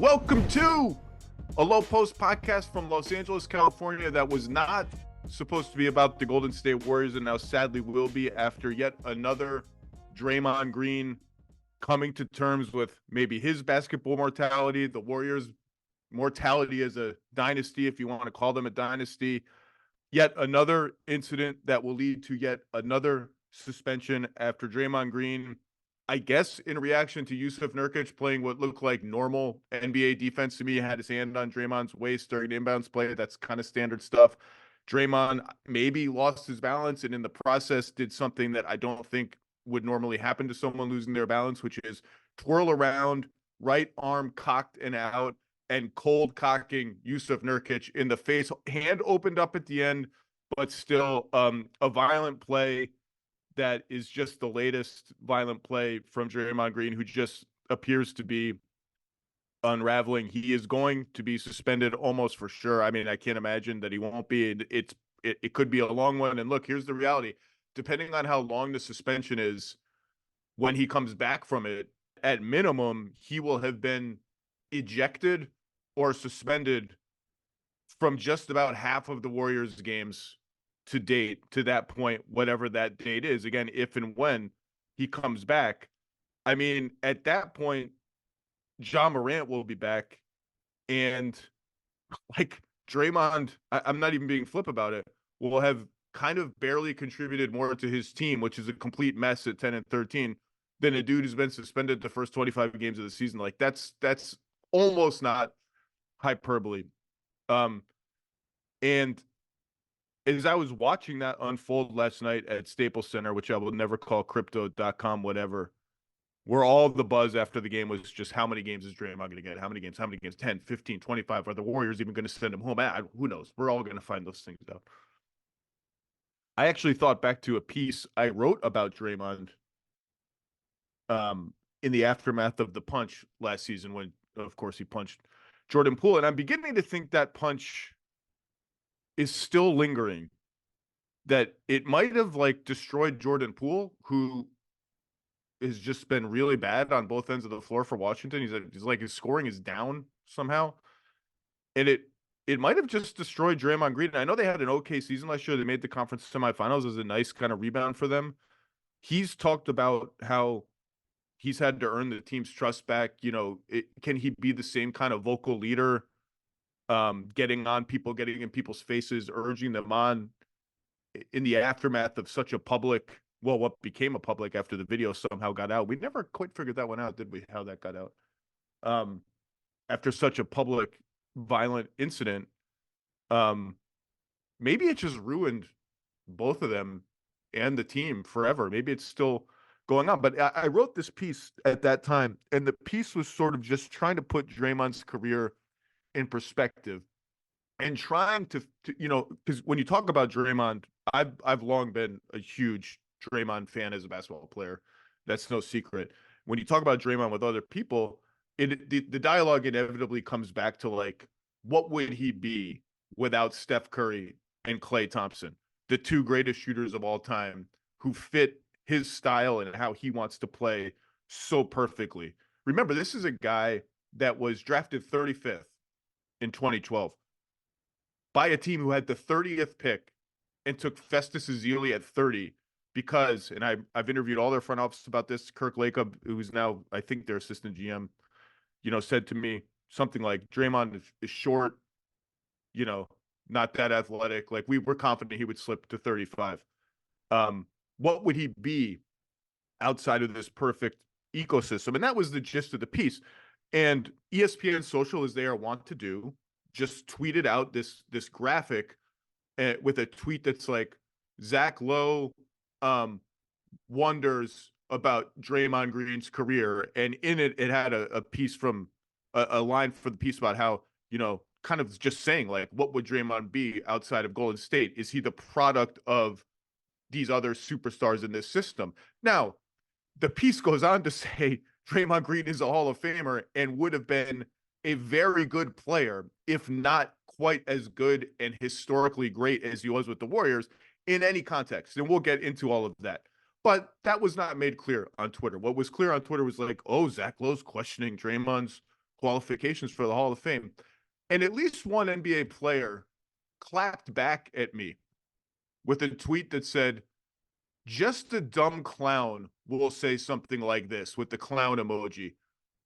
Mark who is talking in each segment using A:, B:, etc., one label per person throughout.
A: Welcome to a Lowe Post podcast from Los Angeles, California that was not supposed to be about the Golden State Warriors and now sadly will be after yet another Draymond Green coming to terms with maybe his basketball mortality, the Warriors' mortality as a dynasty, if you want to call them a dynasty. Yet another incident that will lead to yet another suspension after Draymond Green, I guess in reaction to Yusuf Nurkic playing what looked like normal NBA defense to me, had his hand on Draymond's waist during the inbounds play. That's kind of standard stuff. Draymond maybe lost his balance and in the process did something that I don't think would normally happen to someone losing their balance, which is twirl around, right arm cocked and out, and cold cocking Yusuf Nurkic in the face. Hand opened up at the end, but still a violent play that is just the latest violent play from Draymond Green, who just appears to be unraveling. He is going to be suspended almost for sure. I mean, I can't imagine that he won't be. It could be a long one. And look, here's the reality. Depending on how long the suspension is, when he comes back from it, at minimum, he will have been ejected or suspended from just about half of the Warriors games to date, to that point, whatever that date is. Again, if and when he comes back. I mean, at that point, Ja Morant will be back. And like Draymond, I'm not even being flip about it, will have kind of barely contributed more to his team, which is a complete mess at 10 and 13, than a dude who's been suspended the first 25 games of the season. Like that's almost not hyperbole. And as I was watching that unfold last night at Staples Center, which I will never call crypto.com, whatever, where all the buzz after the game was just how many games is Draymond going to get? How many games? 10, 15, 25? Are the Warriors even going to send him home? Who knows? We're all going to find those things out. I actually thought back to a piece I wrote about Draymond in the aftermath of the punch last season when, of course, he punched Jordan Poole. And I'm beginning to think that punch is still lingering, that it might have like destroyed Jordan Poole, who has just been really bad on both ends of the floor for Washington. He's like his scoring is down somehow. And it might have just destroyed Draymond Green. I know they had an okay season last year. They made the conference semifinals as a nice kind of rebound for them. He's talked about how he's had to earn the team's trust back. You know, can he be the same kind of vocal leader, getting on people, getting in people's faces, urging them on in the aftermath of such a public, well, what became a public after the video somehow got out. We never quite figured that one out, did we? How that got out. After such a public violent incident, maybe it just ruined both of them and the team forever. Maybe it's still going on. But I wrote this piece at that time, and the piece was sort of just trying to put Draymond's career in perspective and trying to you know, because when you talk about Draymond, I've long been a huge Draymond fan as a basketball player. That's no secret. When you talk about Draymond with other people, the dialogue inevitably comes back to like, what would he be without Steph Curry and Klay Thompson, the two greatest shooters of all time, who fit his style and how he wants to play so perfectly. Remember, this is a guy that was drafted 35th in 2012 by a team who had the 30th pick and took Festus Ezeli at 30 because, and I've interviewed all their front office about this. Kirk Lacob, who's now, I think, their assistant GM, you know, said to me something like, Draymond is short, you know, not that athletic. Like, we were confident he would slip to 35. What would he be outside of this perfect ecosystem? And that was the gist of the piece. And ESPN Social, as they are wont to do, just tweeted out this graphic with a tweet that's like, Zach Lowe wonders about Draymond Green's career. And in it, it had a piece from a line for the piece about how, you know, kind of just saying like, what would Draymond be outside of Golden State? Is he the product of these other superstars in this system? Now, the piece goes on to say Draymond Green is a Hall of Famer and would have been a very good player, if not quite as good and historically great as he was with the Warriors in any context. And we'll get into all of that. But that was not made clear on Twitter. What was clear on Twitter was like, oh, Zach Lowe's questioning Draymond's qualifications for the Hall of Fame. And at least one NBA player clapped back at me with a tweet that said, just a dumb clown will say something like this with the clown emoji.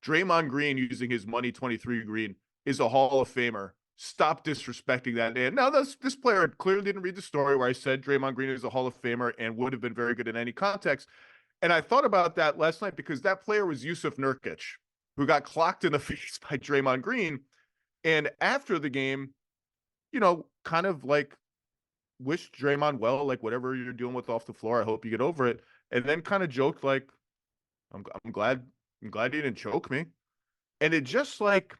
A: Draymond Green, using his Money 23 green, is a Hall of Famer. Stop disrespecting that man. Now, this player clearly didn't read the story where I said Draymond Green is a Hall of Famer and would have been very good in any context. And I thought about that last night because that player was Yusuf Nurkic, who got clocked in the face by Draymond Green. And after the game, kind of like wished Draymond well, like whatever you're dealing with off the floor, I hope you get over it. And then kind of joked like, I'm glad he didn't choke me. And it just like,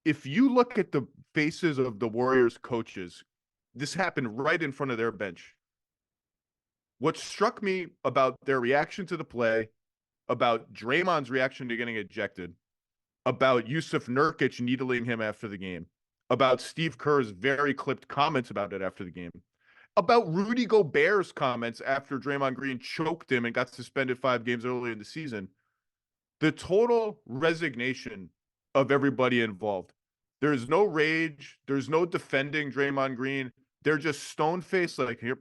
A: if you look at the faces of the Warriors coaches, this happened right in front of their bench. What struck me about their reaction to the play, about Draymond's reaction to getting ejected, about Yusuf Nurkic needling him after the game, about Steve Kerr's very clipped comments about it after the game, about Rudy Gobert's comments after Draymond Green choked him and got suspended 5 games early in the season, the total resignation of everybody involved. There's no rage. There's no defending Draymond Green. They're just stone-faced like, here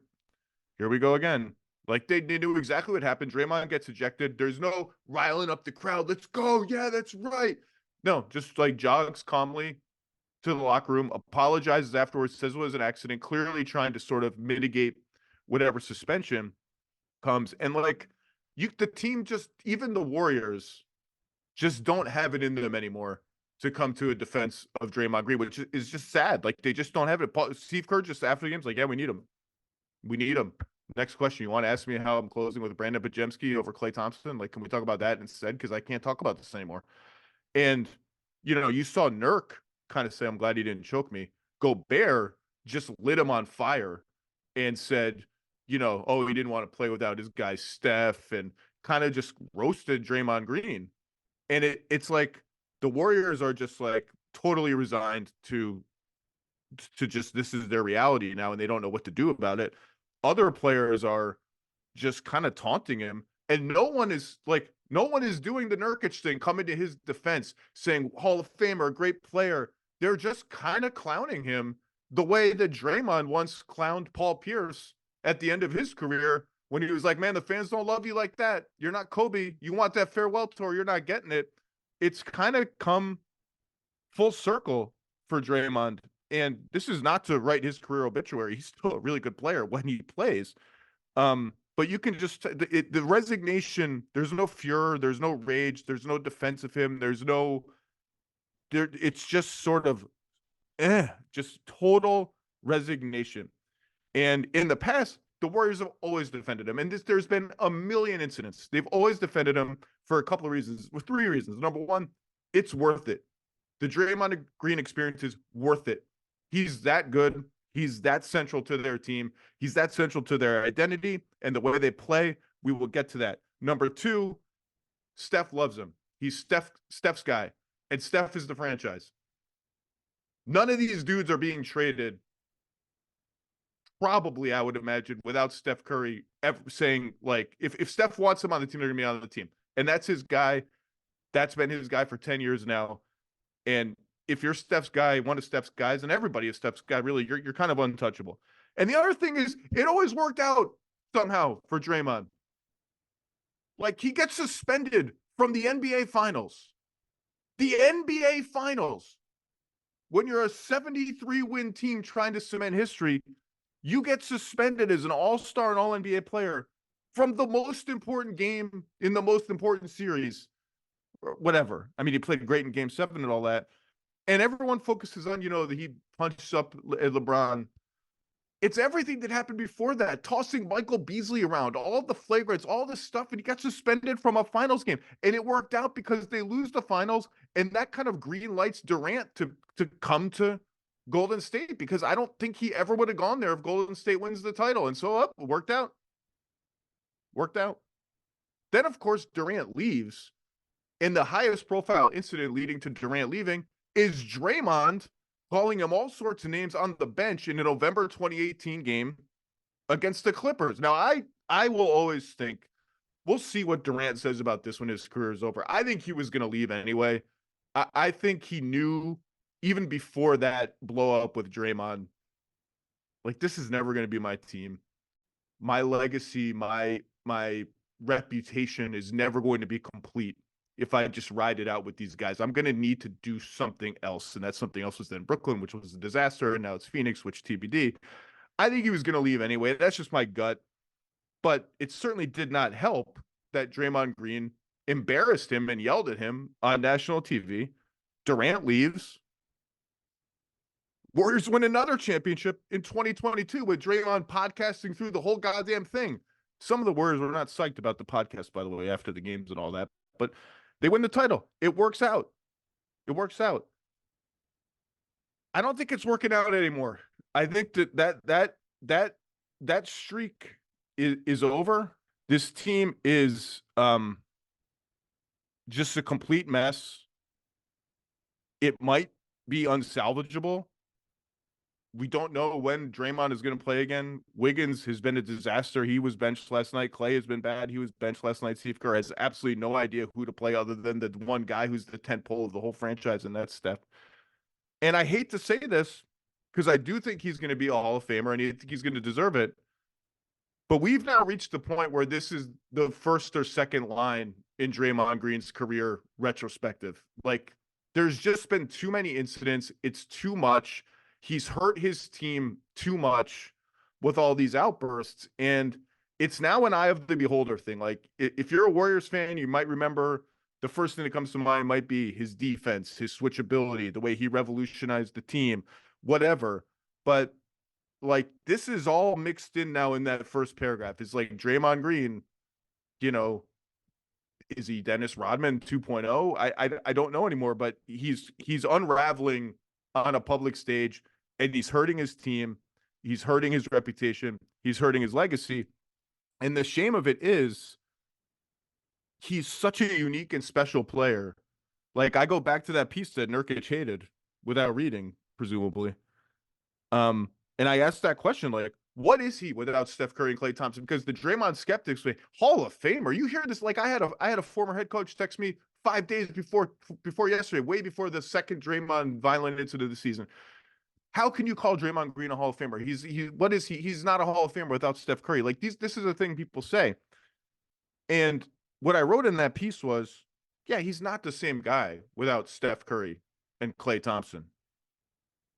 A: we go again. Like they knew exactly what happened. Draymond gets ejected. There's no riling up the crowd. Let's go. Yeah, that's right. No, just like jogs calmly to the locker room, apologizes afterwards, says it was an accident, clearly trying to sort of mitigate whatever suspension comes. And like the team just, even the Warriors just don't have it in them anymore to come to a defense of Draymond Green, which is just sad. Like they just don't have it. Steve Kerr just after the game's like, yeah, we need him. We need him. Next question. You want to ask me how I'm closing with Brandon Bajemski over Klay Thompson? Like, can we talk about that instead? Because I can't talk about this anymore. And, you saw Nurk kind of say, I'm glad he didn't choke me. Gobert just lit him on fire and said, oh, he didn't want to play without his guy Steph, and kind of just roasted Draymond Green. And it's like the Warriors are just like totally resigned to just, this is their reality now and they don't know what to do about it. Other players are just kind of taunting him, and no one is doing the Nurkic thing, coming to his defense, saying Hall of Famer, great player. They're just kind of clowning him the way that Draymond once clowned Paul Pierce at the end of his career when he was like, man, the fans don't love you like that. You're not Kobe. You want that farewell tour. You're not getting it. It's kind of come full circle for Draymond. And this is not to write his career obituary. He's still a really good player when he plays. But you can just, the resignation, there's no furor, there's no rage, there's no defense of him. It's just sort of, just total resignation. And in the past, the Warriors have always defended him. And there's been a million incidents. They've always defended him for a couple of reasons, with 3 reasons. Number one, it's worth it. The Draymond Green experience is worth it. He's that good. He's that central to their team. He's that central to their identity and the way they play. We will get to that. Number two, Steph loves him. He's Steph's guy, and Steph is the franchise. None of these dudes are being traded, probably, I would imagine, without Steph Curry ever saying, like, if Steph wants him on the team, they're going to be on the team. And that's his guy. That's been his guy for 10 years now. And if you're Steph's guy, one of Steph's guys, and everybody is Steph's guy, really, you're kind of untouchable. And the other thing is, it always worked out somehow for Draymond. Like, he gets suspended from the NBA Finals. The NBA Finals. When you're a 73-win team trying to cement history, you get suspended as an all-star and all-NBA player from the most important game in the most important series. Or whatever. I mean, he played great in Game 7 and all that. And everyone focuses on, that he punched up LeBron. It's everything that happened before that, tossing Michael Beasley around, all the flagrants, all this stuff, and he got suspended from a finals game. And it worked out because they lose the finals, and that kind of green lights Durant to come to Golden State, because I don't think he ever would have gone there if Golden State wins the title. And so it worked out. Worked out. Then, of course, Durant leaves, and the highest profile incident leading to Durant leaving is Draymond calling him all sorts of names on the bench in a November 2018 game against the Clippers. Now, I will always think, we'll see what Durant says about this when his career is over. I think he was going to leave anyway. I think he knew even before that blow up with Draymond, like this is never going to be my team. My legacy, my reputation is never going to be complete if I just ride it out with these guys. I'm going to need to do something else, and that something else was then Brooklyn, which was a disaster, and now it's Phoenix, which TBD. I think he was going to leave anyway. That's just my gut, but it certainly did not help that Draymond Green embarrassed him and yelled at him on national TV. Durant leaves. Warriors win another championship in 2022 with Draymond podcasting through the whole goddamn thing. Some of the Warriors were not psyched about the podcast, by the way, after the games and all that, but they win the title. It works out. It works out. I don't think it's working out anymore. I think that streak is over. This team is just a complete mess. It might be unsalvageable. We don't know when Draymond is going to play again. Wiggins has been a disaster. He was benched last night. Clay has been bad. He was benched last night. Steve Kerr has absolutely no idea who to play other than the one guy who's the tentpole of the whole franchise, and that's Steph. And I hate to say this because I do think he's going to be a Hall of Famer, and I think he's going to deserve it. But we've now reached the point where this is the first or second line in Draymond Green's career retrospective. Like, there's just been too many incidents. It's too much. He's hurt his team too much with all these outbursts. And it's now an eye of the beholder thing. Like, if you're a Warriors fan, you might remember the first thing that comes to mind might be his defense, his switchability, the way he revolutionized the team, whatever. But like, this is all mixed in now in that first paragraph. It's like Draymond Green, you know, is he Dennis Rodman 2.0? I don't know anymore, but he's unraveling on a public stage, and he's hurting his team. He's hurting his reputation. He's hurting his legacy. And the shame of it is he's such a unique and special player. Like, I go back to that piece that Nurkic hated without reading, presumably. And I asked that question, like, what is he without Steph Curry and Klay Thompson? Because the Draymond skeptics say, Hall of Famer. You hear this? Like, I had a former head coach text me 5 days before yesterday, way before the second Draymond violent incident of the season. How can you call Draymond Green a Hall of Famer? What is he? He's not a Hall of Famer without Steph Curry. Like, this is a thing people say. And what I wrote in that piece was, yeah, he's not the same guy without Steph Curry and Klay Thompson.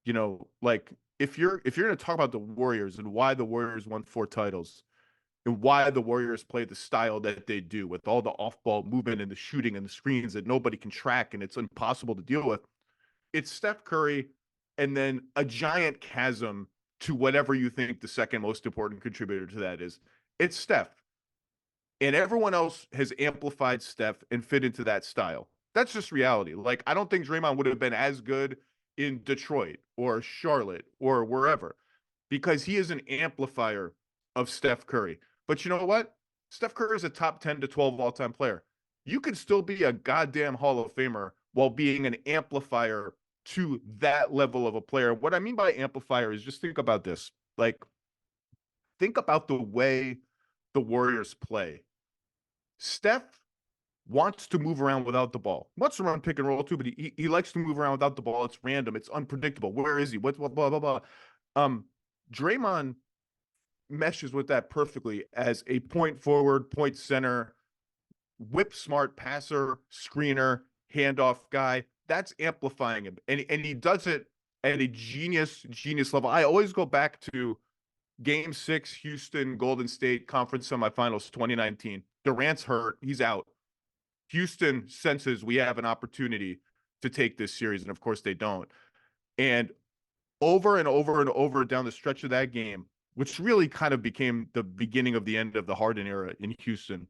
A: You know, like, if you're going to talk about the Warriors and why the Warriors won 4 titles and why the Warriors play the style that they do with all the off-ball movement and the shooting and the screens that nobody can track and it's impossible to deal with, it's Steph Curry and then a giant chasm to whatever you think the second most important contributor to that is. It's Steph. And everyone else has amplified Steph and fit into that style. That's just reality. Like, I don't think Draymond would have been as good in Detroit or Charlotte or wherever, because he is an amplifier of Steph Curry. But you know what? Steph Curry is a top 10 to 12 all-time player. You could still be a goddamn Hall of Famer while being an amplifier to that level of a player. What I mean by amplifier is, just think about this. Like, think about the way the Warriors play. Steph wants to move around without the ball. Wants to run pick and roll too, but he likes to move around without the ball. It's random. It's unpredictable. Where is he? What blah, blah, blah. Draymond meshes with that perfectly as a point forward, point center, whip smart passer, screener, handoff guy. That's amplifying him. And he does it at a genius level. I always go back to Game 6, Houston, Golden State Conference Semifinals 2019. Durant's hurt. He's out. Houston senses we have an opportunity to take this series, and of course they don't. And over and over and over down the stretch of that game, which really kind of became the beginning of the end of the Harden era in Houston,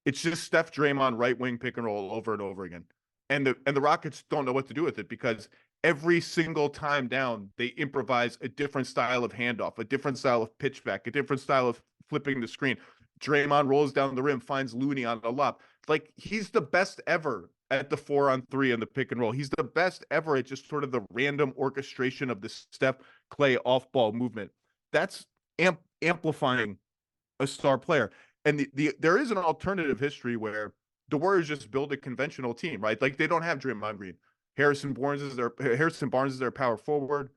A: it's just Steph, Draymond, right wing pick and roll over and over again. And the Rockets don't know what to do with it, because every single time down, they improvise a different style of handoff, a different style of pitchback, a different style of flipping the screen. Draymond rolls down the rim, finds Looney on the lob. Like, he's the best ever at the 4-on-3 and the pick and roll. He's the best ever at just sort of the random orchestration of the Steph Clay off-ball movement. That's amplifying a star player. And there is an alternative history where the Warriors just build a conventional team, right? Like, they don't have Draymond Green. Harrison Barnes is their power forward.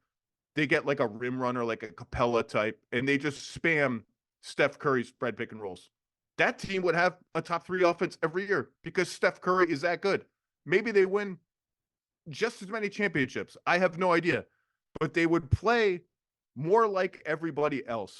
A: They get like a rim runner, like a Capella type, and they just spam Steph Curry spread pick and rolls. That team would have a top 3 offense every year because Steph Curry is that good. Maybe they win just as many championships. I have no idea, but they would play more like everybody else.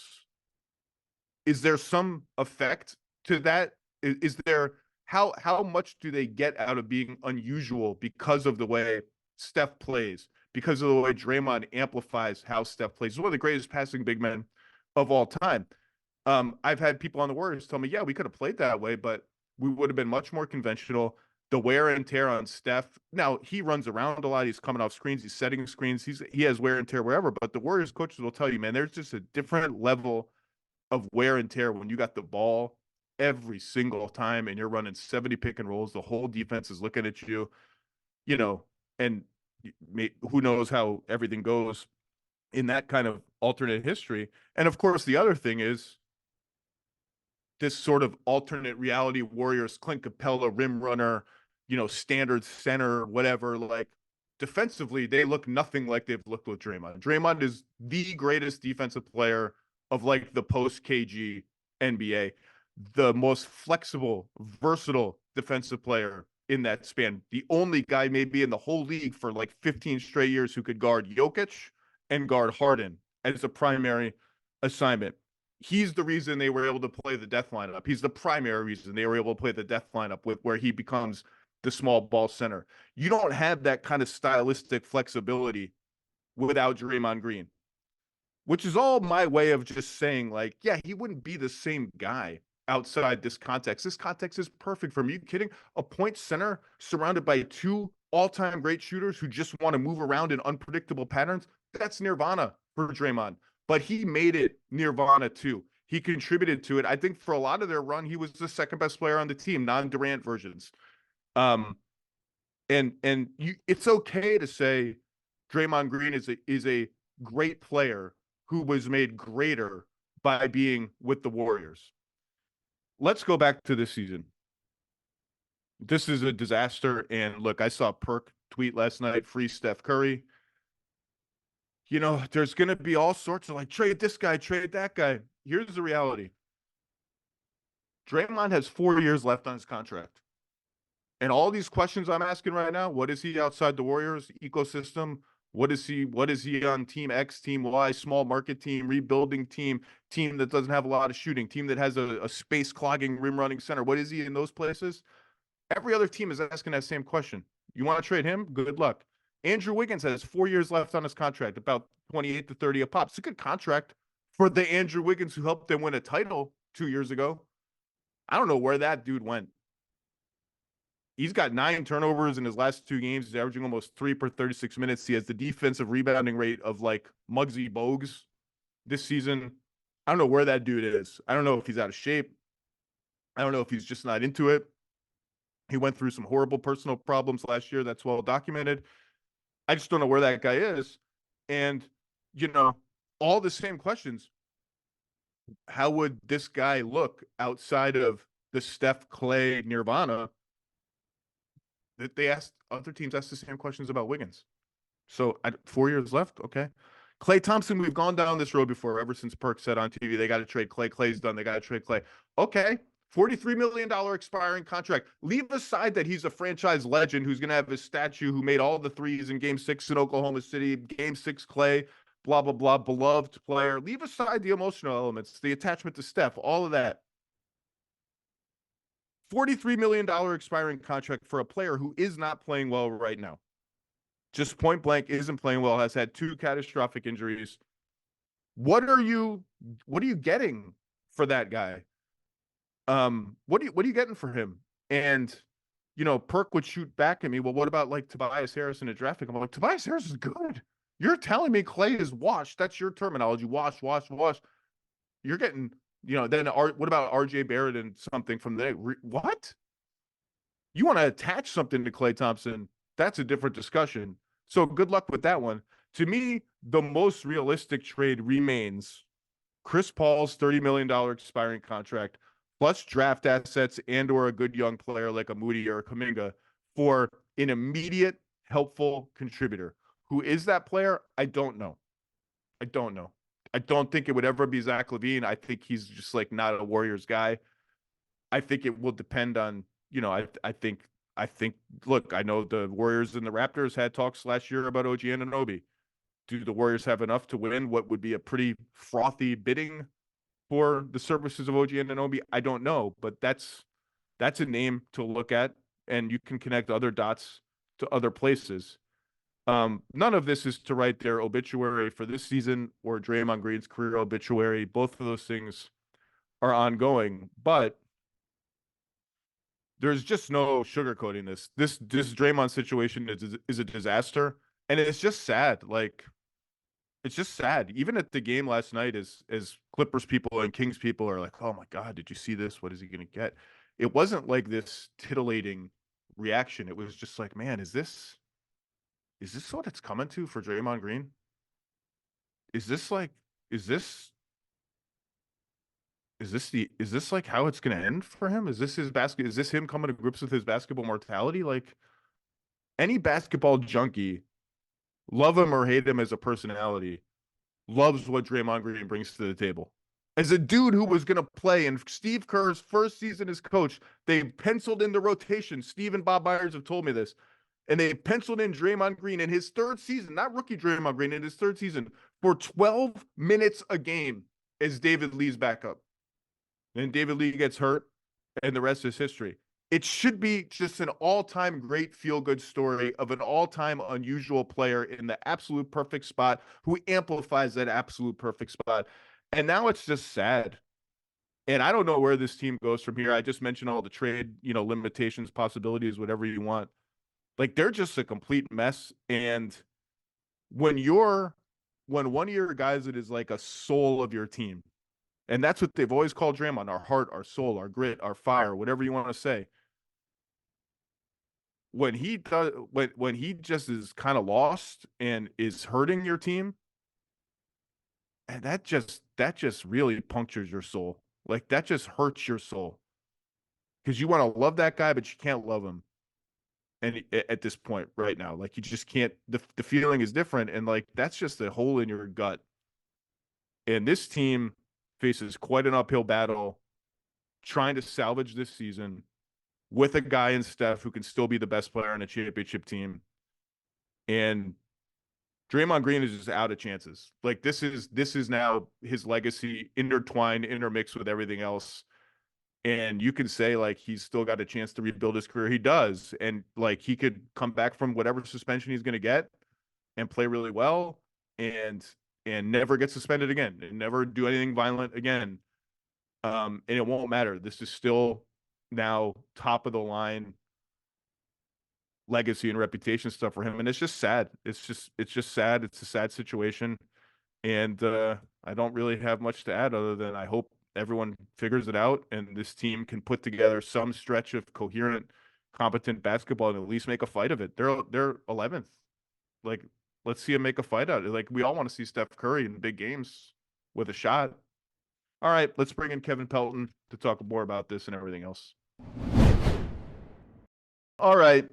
A: Is there some effect to that? Is there how much do they get out of being unusual because of the way Steph plays, because of the way Draymond amplifies how Steph plays? He's one of the greatest passing big men of all time. I've had people on the Warriors tell me, yeah, we could have played that way, but we would have been much more conventional. The wear and tear on Steph. Now, he runs around a lot. He's coming off screens. He's setting screens. He has wear and tear wherever. But the Warriors coaches will tell you, man, there's just a different level of wear and tear when you got the ball every single time and you're running 70 pick and rolls. The whole defense is looking at you, and who knows how everything goes in that kind of alternate history. And of course, the other thing is this sort of alternate reality Warriors, Clint Capella, rim runner, standard center, whatever. Like defensively, they look nothing like they've looked with Draymond. Draymond is the greatest defensive player of like the post KG NBA, the most flexible, versatile defensive player in that span. The only guy maybe in the whole league for like 15 straight years who could guard Jokic and guard Harden as a primary assignment. He's the reason they were able to play the death lineup. He's the primary reason they were able to play the death lineup with where he becomes the small ball center. You don't have that kind of stylistic flexibility without Draymond Green, which is all my way of just saying, like, yeah, he wouldn't be the same guy outside this context. This context is perfect for me. Are you kidding? A point center surrounded by 2 all-time great shooters who just want to move around in unpredictable patterns. That's nirvana for Draymond. But he made it nirvana too. He contributed to it. I think for a lot of their run, he was the second best player on the team, non-Durant versions. It's okay to say Draymond Green is a great player who was made greater by being with the Warriors. Let's go back to this season. This is a disaster. And look, I saw Perk tweet last night, free Steph Curry. There's going to be all sorts of like, trade this guy, trade that guy. Here's the reality. Draymond has 4 years left on his contract. And all these questions I'm asking right now, what is he outside the Warriors ecosystem? What is he on team X, team Y, small market team, rebuilding team that doesn't have a lot of shooting, team that has a space clogging rim running center? What is he in those places? Every other team is asking that same question. You want to trade him? Good luck. Andrew Wiggins has 4 years left on his contract, about 28 to 30 a pop. It's a good contract for the Andrew Wiggins who helped them win a title 2 years ago. I don't know where that dude went. He's got 9 turnovers in his last 2 games. He's averaging almost 3 per 36 minutes. He has the defensive rebounding rate of like Muggsy Bogues this season. I don't know where that dude is. I don't know if he's out of shape. I don't know if he's just not into it. He went through some horrible personal problems last year. That's well documented. I just don't know where that guy is. And, all the same questions. How would this guy look outside of the Steph Clay nirvana? That other teams asked the same questions about Wiggins. So 4 years left. Okay. Klay Thompson, we've gone down this road before, ever since Perk said on TV, they got to trade Klay. Klay's done. They got to trade Klay. Okay. $43 million expiring contract. Leave aside that he's a franchise legend who's going to have his statue, who made all the threes in Game 6 in Oklahoma City, Game 6 Klay, blah, blah, blah, beloved player. Leave aside the emotional elements, the attachment to Steph, all of that. $43 million expiring contract for a player who is not playing well right now. Just point blank isn't playing well, has had 2 catastrophic injuries. What are you getting for that guy? What are you getting for him? And, Perk would shoot back at me. Well, what about like Tobias Harris in a draft pick? I'm like, Tobias Harris is good. You're telling me Klay is washed. That's your terminology. Wash. You're getting, then what about RJ Barrett and something from the, what? You want to attach something to Klay Thompson? That's a different discussion. So good luck with that one. To me, the most realistic trade remains Chris Paul's $30 million expiring contract, plus draft assets and or a good young player like a Moody or a Kuminga for an immediate helpful contributor. Who is that player? I don't know. I don't know. I don't think it would ever be Zach LaVine. I think he's just like not a Warriors guy. I think it will depend on, I think, look, I know the Warriors and the Raptors had talks last year about OG Anunoby. Do the Warriors have enough to win what would be a pretty frothy bidding for the services of OG Anunoby? I don't know, but that's a name to look at, and you can connect other dots to other places. None of this is to write their obituary for this season or Draymond Green's career obituary. Both of those things are ongoing, but there's just no sugarcoating this. This Draymond situation is a disaster, and it's just sad. Like, it's just sad. Even at the game last night, as Clippers people and Kings people are like, "Oh my God, did you see this? What is he going to get?" It wasn't like this titillating reaction. It was just like, man, is this what it's coming to for Draymond Green? Is this like is this like how it's going to end for him? Is this is this him coming to grips with his basketball mortality? Like, any basketball junkie, love him or hate him as a personality, loves what Draymond Green brings to the table. As a dude who was going to play in Steve Kerr's first season as coach, they penciled in the rotation. Steve and Bob Myers have told me this. And they penciled in Draymond Green in his third season, not rookie Draymond Green, in his third season, for 12 minutes a game as David Lee's backup. And David Lee gets hurt, and the rest is history. It should be just an all-time great feel-good story of an all-time unusual player in the absolute perfect spot who amplifies that absolute perfect spot. And now it's just sad. And I don't know where this team goes from here. I just mentioned all the trade, limitations, possibilities, whatever you want. Like, they're just a complete mess. And when one of your guys that is like a soul of your team, and that's what they've always called Draymond, our heart, our soul, our grit, our fire, whatever you want to say. When he does, when he just is kind of lost and is hurting your team, and that just really punctures your soul. Like, that just hurts your soul, because you want to love that guy, but you can't love him. And at this point right now, like, you just can't, the feeling is different. And like, that's just a hole in your gut. And this team faces quite an uphill battle trying to salvage this season with a guy in Steph who can still be the best player on a championship team. And Draymond Green is just out of chances. Like, this is now his legacy intertwined, intermixed with everything else. And you can say, like, he's still got a chance to rebuild his career. He does. And like, he could come back from whatever suspension he's going to get and play really well and never get suspended again and never do anything violent again. And it won't matter. This is still now top of the line legacy and reputation stuff for him. And it's just sad. It's just sad. It's a sad situation. And I don't really have much to add other than I hope everyone figures it out and this team can put together some stretch of coherent, competent basketball and at least make a fight of it. They're 11th. Like, let's see them make a fight out of it. Like, we all want to see Steph Curry in big games with a shot. All right, let's bring in Kevin Pelton to talk more about this and everything else. All right,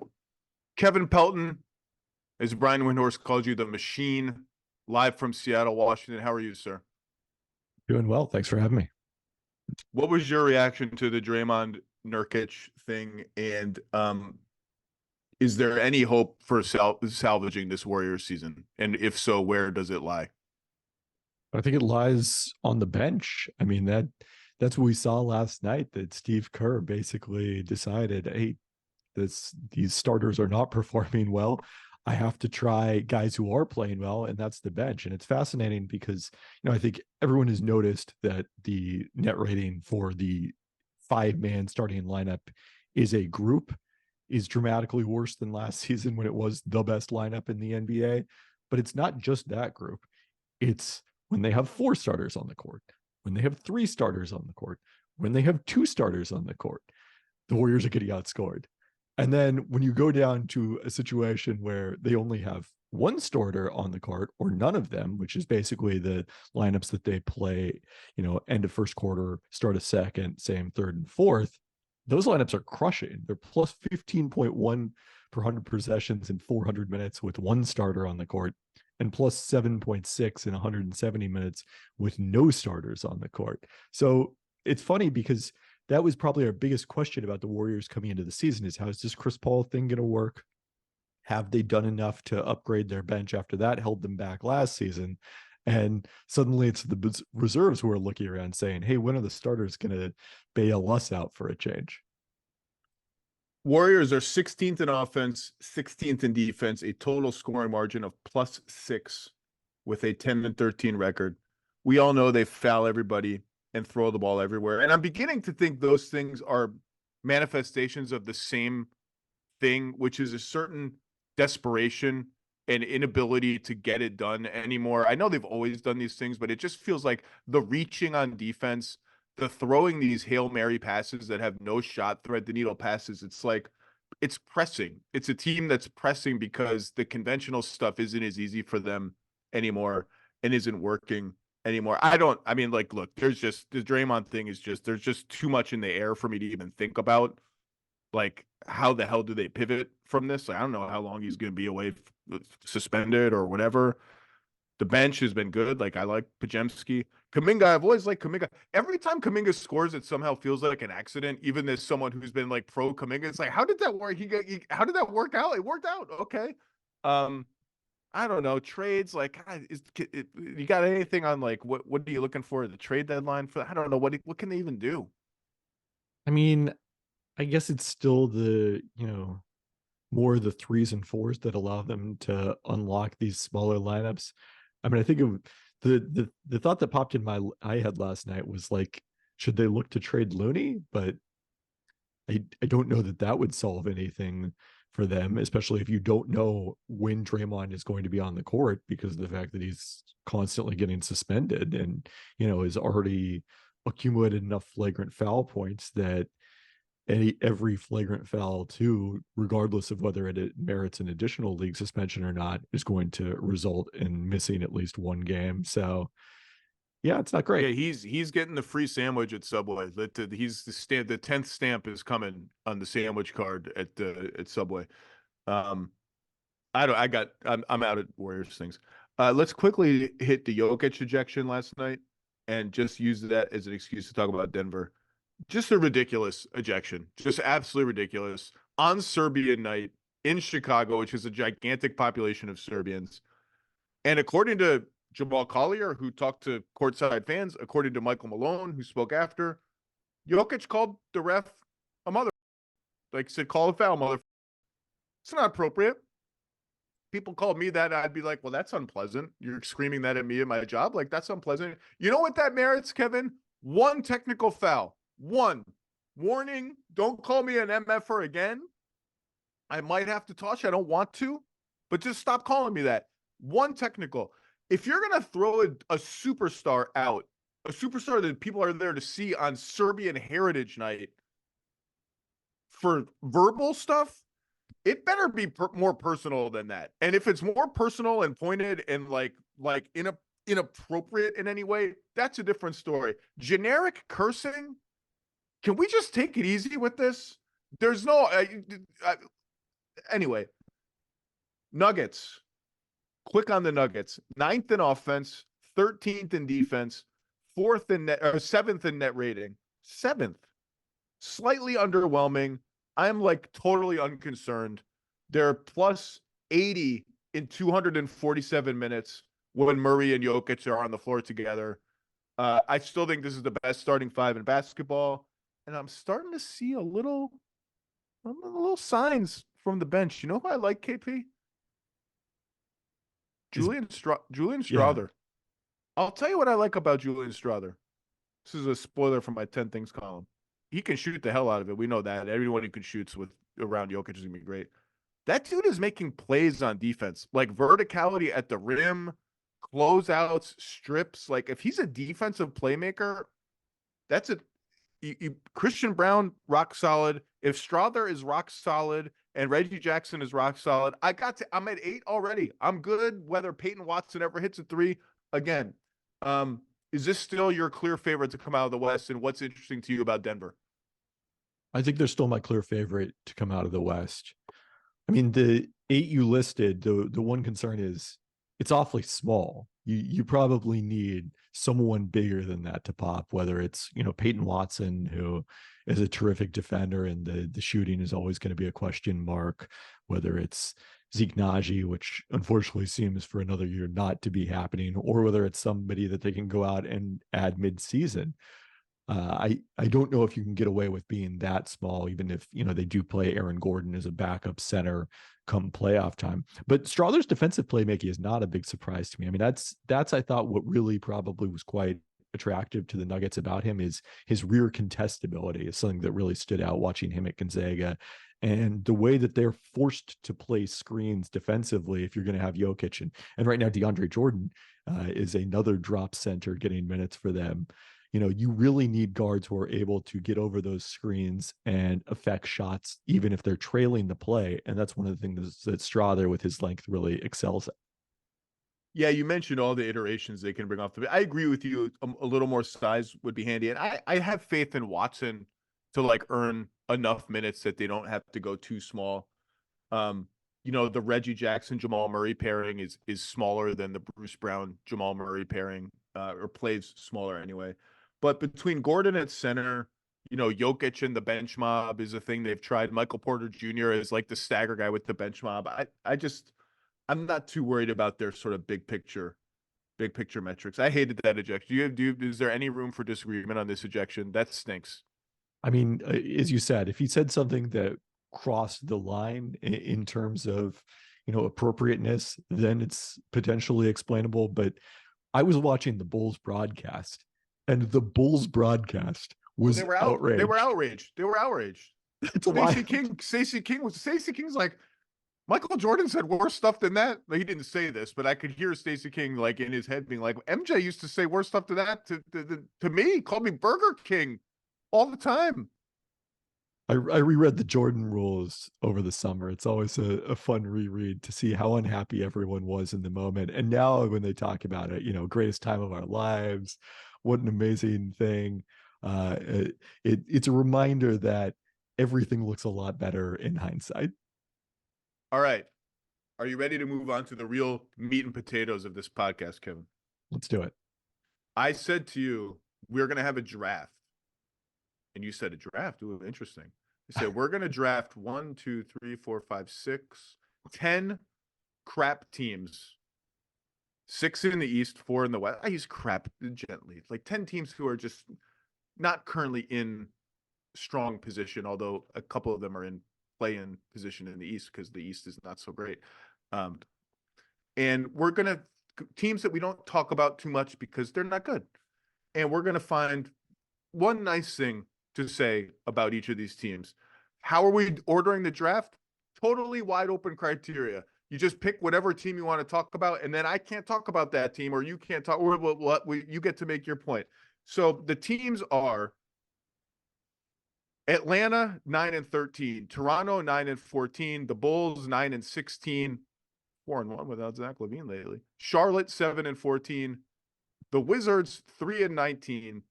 A: Kevin Pelton, as Brian Windhorst called you, the machine, live from Seattle, Washington. How are you, sir?
B: Doing well. Thanks for having me.
A: What was your reaction to the Draymond Nurkic thing? And is there any hope for salvaging this Warriors season? And if so, where does it lie?
B: I think it lies on the bench. I mean, that's what we saw last night, that Steve Kerr basically decided, hey, these starters are not performing well. I have to try guys who are playing well, and that's the bench. And it's fascinating because, I think everyone has noticed that the net rating for the 5-man starting lineup is a group is dramatically worse than last season when it was the best lineup in the NBA. But it's not just that group. It's when they have 4 starters on the court, when they have 3 starters on the court, when they have 2 starters on the court, the Warriors are getting outscored. And then when you go down to a situation where they only have 1 starter on the court or none of them, which is basically the lineups that they play, end of first quarter, start of second, same third and fourth, those lineups are crushing. They're plus 15.1% per 100 possessions in 400 minutes with one starter on the court, and plus 7.6 in 170 minutes with no starters on the court. So it's funny because that was probably our biggest question about the Warriors coming into the season is, how is this Chris Paul thing going to work? Have they done enough to upgrade their bench after that held them back last season? And suddenly it's the reserves who are looking around saying, hey, when are the starters going to bail us out for a change?
A: Warriors are 16th in offense, 16th in defense, a total scoring margin of +6 with a 10-13 record. We all know they foul everybody and throw the ball everywhere. And I'm beginning to think those things are manifestations of the same thing, which is a certain desperation and inability to get it done anymore. I know they've always done these things, but it just feels like the reaching on defense, the throwing these Hail Mary passes that have no shot, thread the needle passes. It's like, it's pressing. It's a team that's pressing because the conventional stuff isn't as easy for them anymore and isn't working anymore. I mean, like, look, there's just, the Draymond thing is just, there's just too much in the air for me to even think about. Like, how the hell do they pivot from this? Like, I don't know how long he's going to be away, suspended or whatever. The bench has been good. Like, I like Pajemski. Kuminga, I've always liked Kuminga. Every time Kuminga scores, it somehow feels like an accident. Even as someone who's been like pro Kuminga, it's like, how did that work? How did that work out? It worked out. Okay. I don't know. Trades, like, you got anything on like what are you looking for the trade deadline for? I don't know. What can they even do?
B: I mean, I guess it's still the, more of the 3s and 4s that allow them to unlock these smaller lineups. I mean, I think of the thought that popped in my head last night was like, should they look to trade Looney? But I don't know that would solve anything for them, especially if you don't know when Draymond is going to be on the court because of the fact that he's constantly getting suspended and, has already accumulated enough flagrant foul points that every flagrant foul too, regardless of whether it merits an additional league suspension or not, is going to result in missing at least one game. So yeah, it's not great.
A: Yeah, he's getting the free sandwich at Subway. He's the 10th stamp is coming on the sandwich card at Subway. I'm out at Warriors things. Let's quickly hit the Jokic ejection last night and just use that as an excuse to talk about Denver. Just a ridiculous ejection, just absolutely ridiculous on Serbian night in Chicago, which is a gigantic population of Serbians. And according to Jamal Collier, who talked to courtside fans, according to Michael Malone, who spoke after, Jokic called the ref a mother, like said, call a foul, mother. It's not appropriate. People called me that, I'd be like, well, that's unpleasant. You're screaming that at me at my job. Like, that's unpleasant. You know what that merits, Kevin? One technical foul. One warning. Don't call me an MFer again. I might have to toss you. I don't want to, but just stop calling me that. One technical. If you're going to throw a superstar out, a superstar that people are there to see on Serbian Heritage Night for verbal stuff, it better be more personal than that. And if it's more personal and pointed and like inappropriate in any way, that's a different story. Generic cursing, can we just take it easy with this? There's no anyway. Nuggets. Quick on the Nuggets. 9th in offense, 13th in defense, 7th in net rating. 7th. Slightly underwhelming. I'm like totally unconcerned. They're plus 80 in 247 minutes when Murray and Jokic are on the floor together. I still think this is the best starting 5 in basketball. And I'm starting to see a little signs from the bench. You know who I like, KP? Julian Strawther. Yeah. I'll tell you what I like about Julian Strawther. This is a spoiler from my 10 things column. He can shoot the hell out of it. We know that. Everyone who can shoot around Jokic is going to be great. That dude is making plays on defense, like verticality at the rim, closeouts, strips. Like, if he's a defensive playmaker, that's it. Christian Brown, rock solid. If Strawther is rock solid and Reggie Jackson is rock solid, I'm at 8 already. I'm good whether Peyton Watson ever hits a 3 again. Is this still your clear favorite to come out of the West? And what's interesting to you about Denver?
B: I think they're still my clear favorite to come out of the West. I mean, the 8 you listed, the one concern is it's awfully small. You probably need someone bigger than that to pop, whether it's, Peyton Watson, who is a terrific defender and the shooting is always going to be a question mark, whether it's Zeke Naji, which unfortunately seems for another year not to be happening, or whether it's somebody that they can go out and add mid-season. I don't know if you can get away with being that small, even if they do play Aaron Gordon as a backup center come playoff time. But Strawther's defensive playmaking is not a big surprise to me. I mean, that's I thought what really probably was quite attractive to the Nuggets about him is his rear contestability is something that really stood out watching him at Gonzaga. And the way that they're forced to play screens defensively, if you're going to have Jokic and right now DeAndre Jordan is another drop center getting minutes for them. You really need guards who are able to get over those screens and affect shots, even if they're trailing the play. And that's one of the things that Strawther with his length really excels at.
A: Yeah, you mentioned all the iterations they can bring off the. I agree with you. A little more size would be handy, and I have faith in Watson to earn enough minutes that they don't have to go too small. The Reggie Jackson Jamal Murray pairing is smaller than the Bruce Brown Jamal Murray pairing, or plays smaller anyway. But between Gordon at center, Jokic and the bench mob is a thing they've tried. Michael Porter Jr. is like the stagger guy with the bench mob. I'm not too worried about their sort of big picture metrics. I hated that ejection. Is there any room for disagreement on this ejection? That stinks.
B: I mean, as you said, if he said something that crossed the line in terms of, appropriateness, then it's potentially explainable. But I was watching the Bulls broadcast, and the Bulls broadcast was outraged.
A: They were outraged. Stacey King's like, Michael Jordan said worse stuff than that. He didn't say this, but I could hear Stacey King in his head being like, MJ used to say worse stuff than that to me. He called me Burger King all the time.
B: I reread the Jordan rules over the summer. It's always a fun reread to see how unhappy everyone was in the moment. And now when they talk about it, greatest time of our lives, what an amazing thing. It's a reminder that everything looks a lot better in hindsight.
A: All right. Are you ready to move on to the real meat and potatoes of this podcast, Kevin?
B: Let's do it.
A: I said to you, we're going to have a draft. And you said a draft? Ooh, interesting. You said we're going to draft 10 crap teams. 6 in the East, 4 in the West. I use crap gently. 10 teams who are just not currently in strong position, although a couple of them are in play-in position in the East because the East is not so great. And we're going to teams that we don't talk about too much because they're not good. And we're going to find one nice thing to say about each of these teams. How are we ordering the draft? Totally wide open criteria. You just pick whatever team you want to talk about, and then I can't talk about that team, or you can't talk, or you get to make your point. So the teams are Atlanta 9-13, Toronto 9-14, the Bulls 9-16, 4-1 without Zach LaVine lately. Charlotte 7-14, the Wizards 3-19,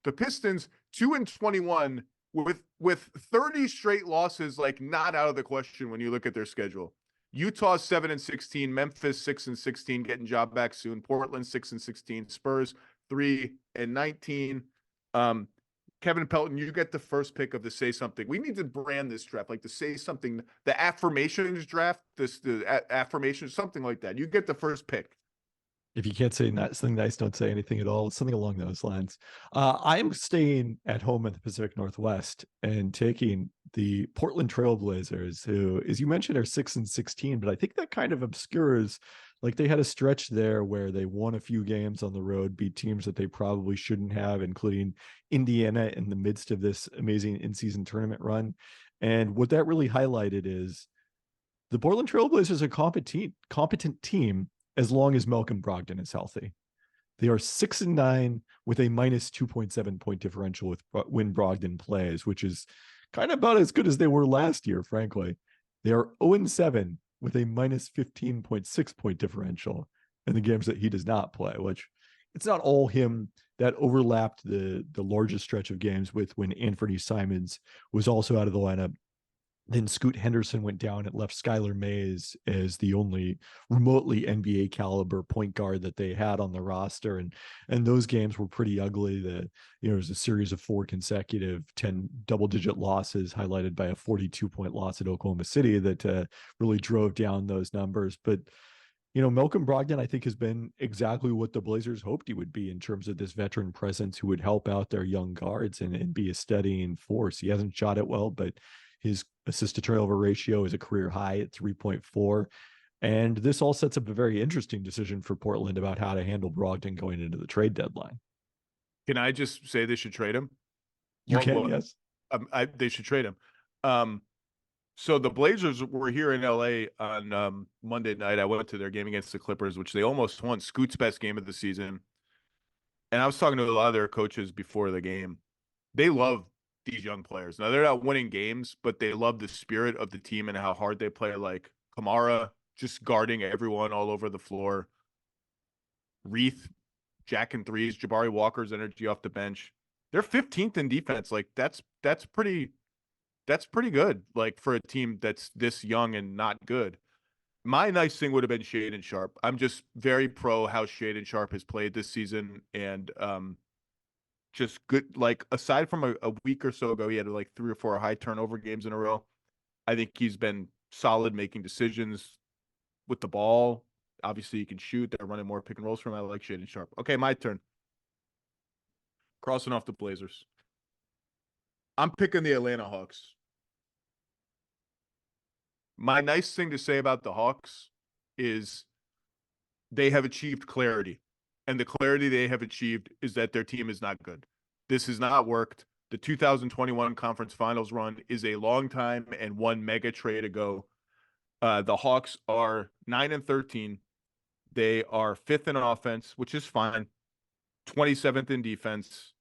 A: the Pistons 2-21 with 30 straight losses, not out of the question when you look at their schedule. Utah 7-16, Memphis 6-16, getting job back soon. Portland 6-16, Spurs 3-19. Kevin Pelton, you get the first pick of the Say Something. We need to brand this draft the Say Something, the affirmations draft, the affirmations, something like that. You get the first pick.
B: If you can't say something nice, don't say anything at all. Something along those lines. I'm staying at home in the Pacific Northwest and taking the Portland Trail Blazers, who, as you mentioned, are 6-16, but I think that kind of obscures, they had a stretch there where they won a few games on the road, beat teams that they probably shouldn't have, including Indiana in the midst of this amazing in-season tournament run. And what that really highlighted is the Portland Trail Blazers are a competent team as long as Malcolm Brogdon is healthy. They are 6-9 with a minus 2.7 point differential when Brogdon plays, which is kind of about as good as they were last year, frankly. They are 0-7 with a minus 15.6 point differential in the games that he does not play, which it's not all him. That overlapped the largest stretch of games with when Anthony Simons was also out of the lineup. Then Scoot Henderson went down. It left Skylar Mays as the only remotely NBA caliber point guard that they had on the roster. And those games were pretty ugly. There was a series of 4 consecutive 10 double-digit losses, highlighted by a 42-point loss at Oklahoma City that really drove down those numbers. But Malcolm Brogdon, I think, has been exactly what the Blazers hoped he would be in terms of this veteran presence who would help out their young guards and be a steadying force. He hasn't shot it well, but his assist to turnover ratio is a career high at 3.4. And this all sets up a very interesting decision for Portland about how to handle Brogdon going into the trade deadline.
A: Can I just say they should trade him?
B: You can, yes.
A: They should trade him. So the Blazers were here in LA on Monday night. I went to their game against the Clippers, which they almost won. Scoot's best game of the season. And I was talking to a lot of their coaches before the game. They love these young players. Now, they're not winning games, but they love the spirit of the team and how hard they play. Like Kamara just guarding everyone all over the floor. Reith jacking threes. Jabari Walker's energy off the bench. They're 15th in defense. Like that's pretty good. Like for a team that's this young and not good. My nice thing would have been Shaedon Sharpe. I'm just very pro how Shaedon Sharpe has played this season, and just good. Like aside from a week or so ago, he had like 3 or 4 high turnover games in a row. I think he's been solid making decisions with the ball. Obviously, he can shoot. They're running more pick and rolls from him. I like Shaedon Sharpe. Okay, my turn. Crossing off the Blazers. I'm picking the Atlanta Hawks. My nice thing to say about the Hawks is they have achieved clarity. And the clarity they have achieved is that their team is not good. This has not worked. The 2021 conference finals run is a long time and one mega trade ago. The Hawks are 9-13. They are 5th in offense, which is fine. 27th in defense.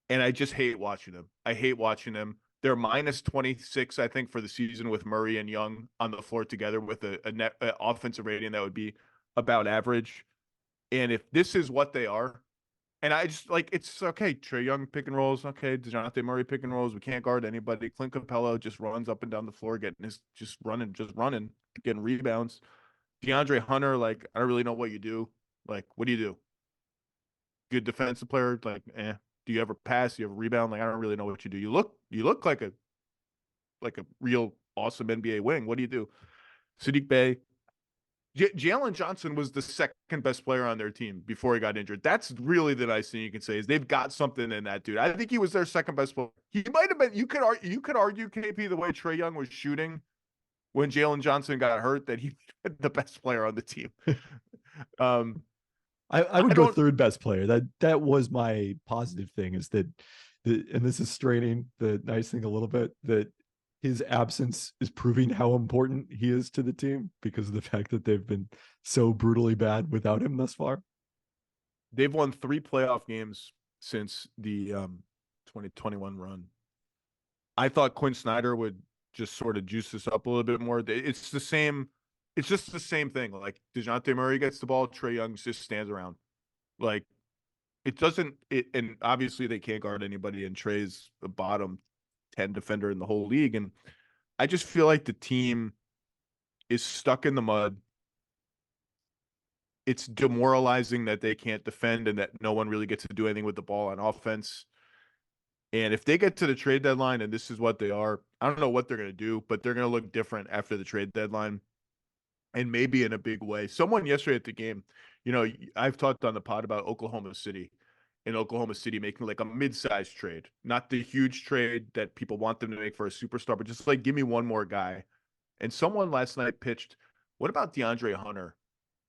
A: And I just hate watching them. I hate watching them. They're minus 26, I think, for the season with Murray and Young on the floor together with a net offensive rating that would be about average. And if this is what they are, and I just like, it's okay. Trae Young pick and rolls. Okay. DeJounte Murray pick and rolls. We can't guard anybody. Clint Capella just runs up and down the floor, just running, getting rebounds. DeAndre Hunter, like, I don't really know what you do. Like, what do you do? Good defensive player. Like, do you ever pass? Do you ever rebound? Like, I don't really know what you do. You look like a real awesome NBA wing. What do you do? Sadiq Bey. Jalen Johnson was the second best player on their team before he got injured. That's really the nice thing you can say is they've got something in that dude. I think he was their second best player. He might have been. You could argue KP the way Trae Young was shooting when Jalen Johnson got hurt that he was the best player on the team.
B: I would go third best player. That was my positive thing is that and this is straining the nice thing a little bit, that his absence is proving how important he is to the team because of the fact that they've been so brutally bad without him thus far.
A: They've won 3 playoff games since the 2021 run. I thought Quinn Snyder would just sort of juice this up a little bit more. It's the same. It's just the same thing. Like DeJounte Murray gets the ball, Trae Young just stands around. Like it doesn't. And obviously they can't guard anybody. And Trae's the bottom 10 defender in the whole league. And I just feel like the team is stuck in the mud. It's demoralizing that they can't defend and that no one really gets to do anything with the ball on offense. And if they get to the trade deadline and this is what they are, I don't know what they're going to do, but they're going to look different after the trade deadline and maybe in a big way. Someone yesterday at the game, I've talked on the pod about Oklahoma City and Oklahoma City making like a mid-sized trade, not the huge trade that people want them to make for a superstar, but just like give me one more guy. And someone last night pitched, what about DeAndre Hunter,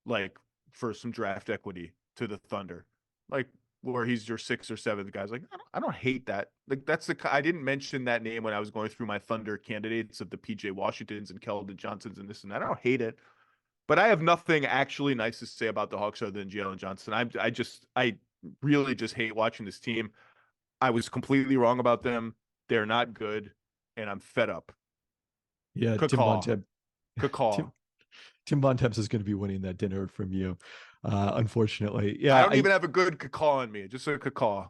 A: like for some draft equity to the Thunder, like where he's your 6th or 7th guys. Like I don't hate that. Like I didn't mention that name when I was going through my Thunder candidates of the PJ Washingtons and Keldon Johnsons and this and that. I don't hate it, but I have nothing actually nice to say about the Hawks other than Jalen Johnson. I really just hate watching this team. I was completely wrong about them. They're not good, and I'm fed up.
B: Yeah, Tim Bontemps is going to be winning that dinner from you, unfortunately. Yeah,
A: I don't even have a good cacaw in me, just a cacaw.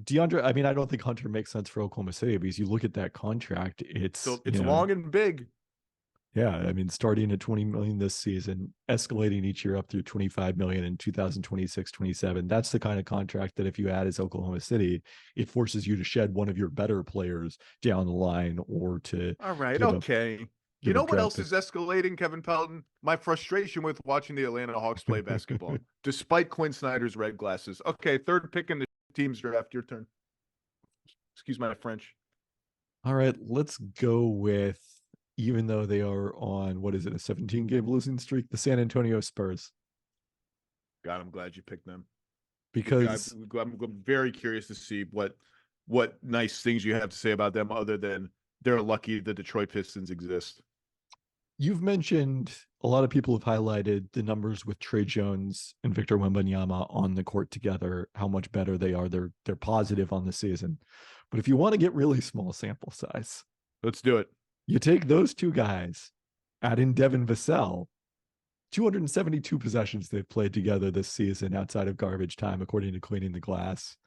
B: DeAndre, I mean, I don't think Hunter makes sense for Oklahoma City because you look at that contract,
A: So
B: it's,
A: it's long and big.
B: yeah, I mean, starting at 20 million this season, escalating each year up through 25 million in 2026, 27. That's the kind of contract that if you add as Oklahoma City, it forces you to shed one of your better players down the line or to
A: All right,
B: give up
A: okay. You
B: give
A: know
B: up
A: what
B: draft
A: else is
B: picks.
A: escalating, Kevin Pelton? My frustration with watching the Atlanta Hawks play basketball, despite Quinn Snyder's red glasses. Okay, third pick in the team's draft. Your turn. Excuse my French.
B: All right, let's go with, even though they are on, what is it, a 17 game losing streak, the San Antonio Spurs.
A: God, I'm glad you picked them.
B: Because
A: I'm very curious to see what nice things you have to say about them, other than they're lucky the Detroit Pistons exist.
B: you've mentioned, a lot of people have highlighted the numbers with Trey Jones and Victor Wembanyama on the court together, how much better they are. They're positive on the season. But if you want to get really small sample size,
A: Let's do it.
B: you take those two guys, add in Devin Vassell, 272 possessions they've played together this season outside of garbage time, according to Cleaning the Glass.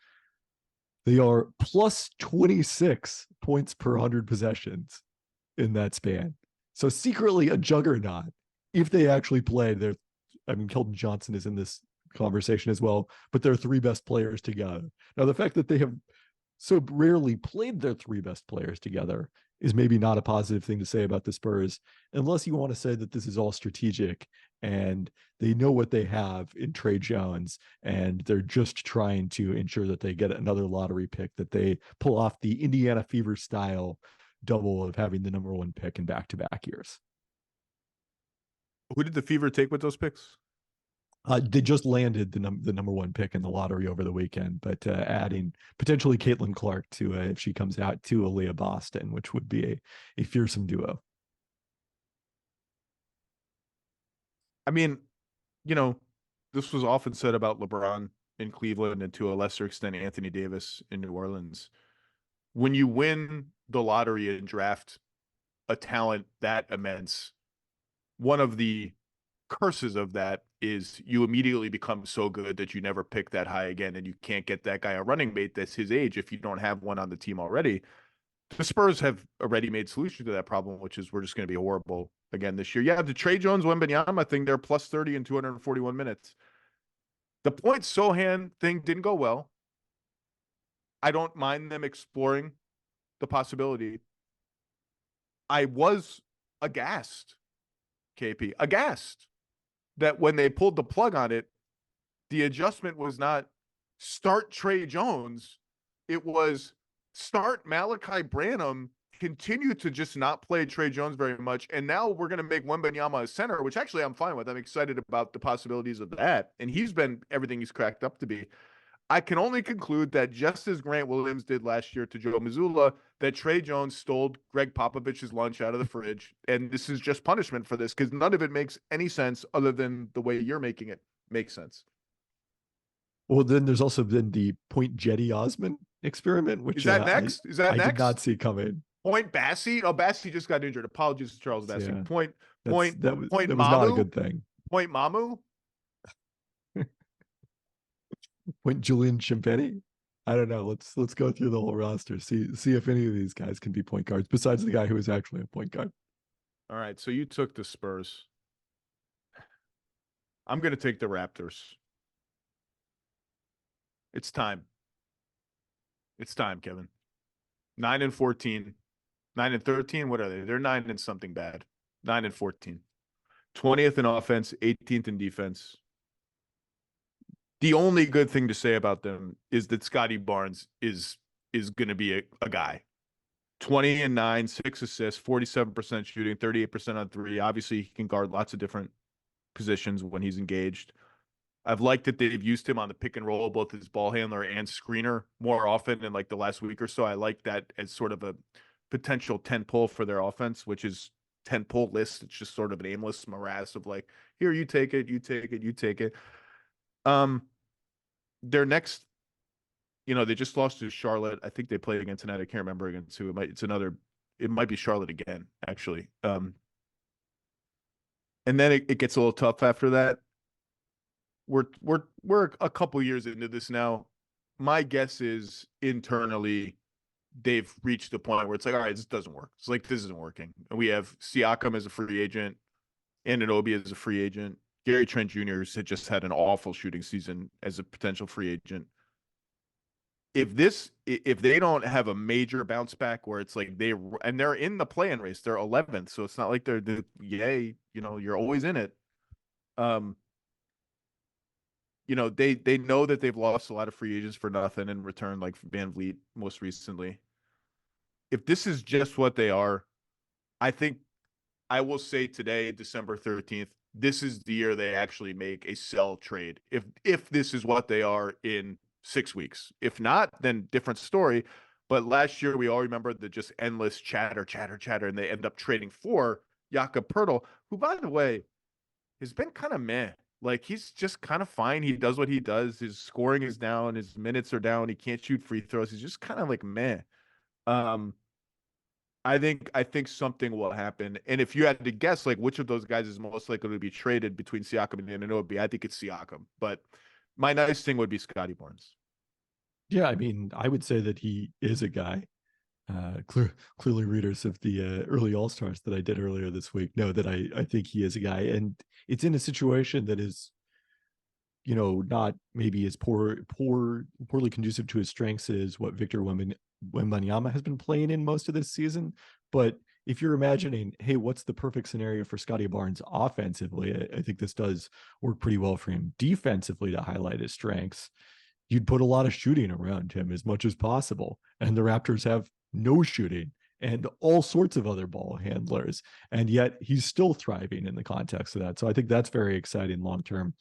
B: They are plus 26 points per 100 possessions in that span. So secretly a juggernaut. If they actually played, I mean, Keldon Johnson is in this conversation as well, but they're three best players together. Now, the fact that they have so rarely played their three best players together is maybe not a positive thing to say about the Spurs, unless you want to say that this is all strategic and they know what they have in Trey Jones and they're just trying to ensure that they get another lottery pick, that they pull off the Indiana Fever style double of having the number one pick in back-to-back years.
A: Who did the Fever take with those picks?
B: They just landed the number one pick in the lottery over the weekend, but adding potentially Caitlin Clark to if she comes out to Aaliyah Boston, which would be a fearsome duo.
A: I mean, you know, this was often said about LeBron in Cleveland and to a lesser extent Anthony Davis in New Orleans. When you win the lottery and draft a talent that immense, one of the curses of that is you immediately become so good that you never pick that high again, and you can't get that guy a running mate that's his age if you don't have one on the team already. The Spurs have a ready-made solution to that problem, which is we're just going to be horrible again this year. Yeah, the Trey Jones Wembanyama thing, they're plus 30 in 241 minutes. The point Sohan thing didn't go well. I don't mind them exploring the possibility. I was aghast, KP, aghast that when they pulled the plug on it, the adjustment was not start Trey Jones. It was start Malachi Branham, continue to just not play Trey Jones very much. And now we're going to make Wembanyama a center, which actually I'm fine with. I'm excited about the possibilities of that. And he's been everything he's cracked up to be. I can only conclude that just as Grant Williams did last year to Joe Mazzulla, that Trey Jones stole Greg Popovich's lunch out of the fridge. And this is just punishment for this because none of it makes any sense other than the way you're making it make sense.
B: Well, then there's also been the Point Jetty Osman experiment, which
A: Is that next?
B: I did not see coming.
A: Point Bassie? Oh, Bassie just got injured. Apologies to Charles Bassie.
B: Yeah,
A: Point
B: that was
A: Mamu?
B: not a good thing.
A: Point Mamu?
B: Point Julian Champagny. I don't know. Let's go through the whole roster. See if any of these guys can be point guards besides the guy who is actually a point guard.
A: All right. So you took the Spurs. I'm going to take the Raptors. It's time. It's time, Kevin. 9-14. 9-13. What are they? They're 9 and something bad. 9-14. 20th in offense, 18th in defense. The only good thing to say about them is that Scotty Barnes is going to be a guy. 20-9, 6 assists, 47% shooting, 38% on three. Obviously, he can guard lots of different positions when he's engaged. I've liked that they've used him on the pick and roll, both as ball handler and screener more often in like the last week or so. I like that as sort of a potential 10 pull for their offense, which is 10 pull list. It's just sort of an aimless morass of like, here, you take it, you take it, you take it. Their next, they just lost to Charlotte. I think they played again tonight. I can't remember against who. It might be Charlotte again, actually. And then it gets a little tough after that. We're a couple years into this now. my guess is internally they've reached the point where it's like, all right, this doesn't work. It's like, this isn't working. And we have Siakam as a free agent, Anunoby as a free agent. Gary Trent Jr. had just had an awful shooting season as a potential free agent. If they don't have a major bounce back where it's like they're in the play-in race, they're 11th, so it's not like they're yay, you're always in it. They know that they've lost a lot of free agents for nothing in return, like Van Vliet most recently. If this is just what they are, I think I will say today, December 13th, this is the year they actually make a sell trade. If this is what they are in 6 weeks. If not, then different story. But last year, we all remember the just endless chatter, and they end up trading for Jakob Poeltl, who, by the way, has been kind of meh. Like, he's just kind of fine. He does what he does. His scoring is down. His minutes are down. He can't shoot free throws. He's just kind of like meh. I think something will happen. And if you had to guess, like, which of those guys is most likely to be traded between Siakam and Anunoby, I think it's Siakam. But my nice thing would be Scotty Barnes.
B: Yeah, I mean, I would say that he is a guy. Clearly, readers of the early All Stars that I did earlier this week know that I think he is a guy, and it's in a situation that is, not maybe as poorly conducive to his strengths as what Victor Wembanyama has been playing in most of this season. But if you're imagining, hey, what's the perfect scenario for Scotty Barnes offensively? I think this does work pretty well for him defensively to highlight his strengths. You'd put a lot of shooting around him as much as possible. And the Raptors have no shooting and all sorts of other ball handlers. And yet he's still thriving in the context of that. So I think that's very exciting long term.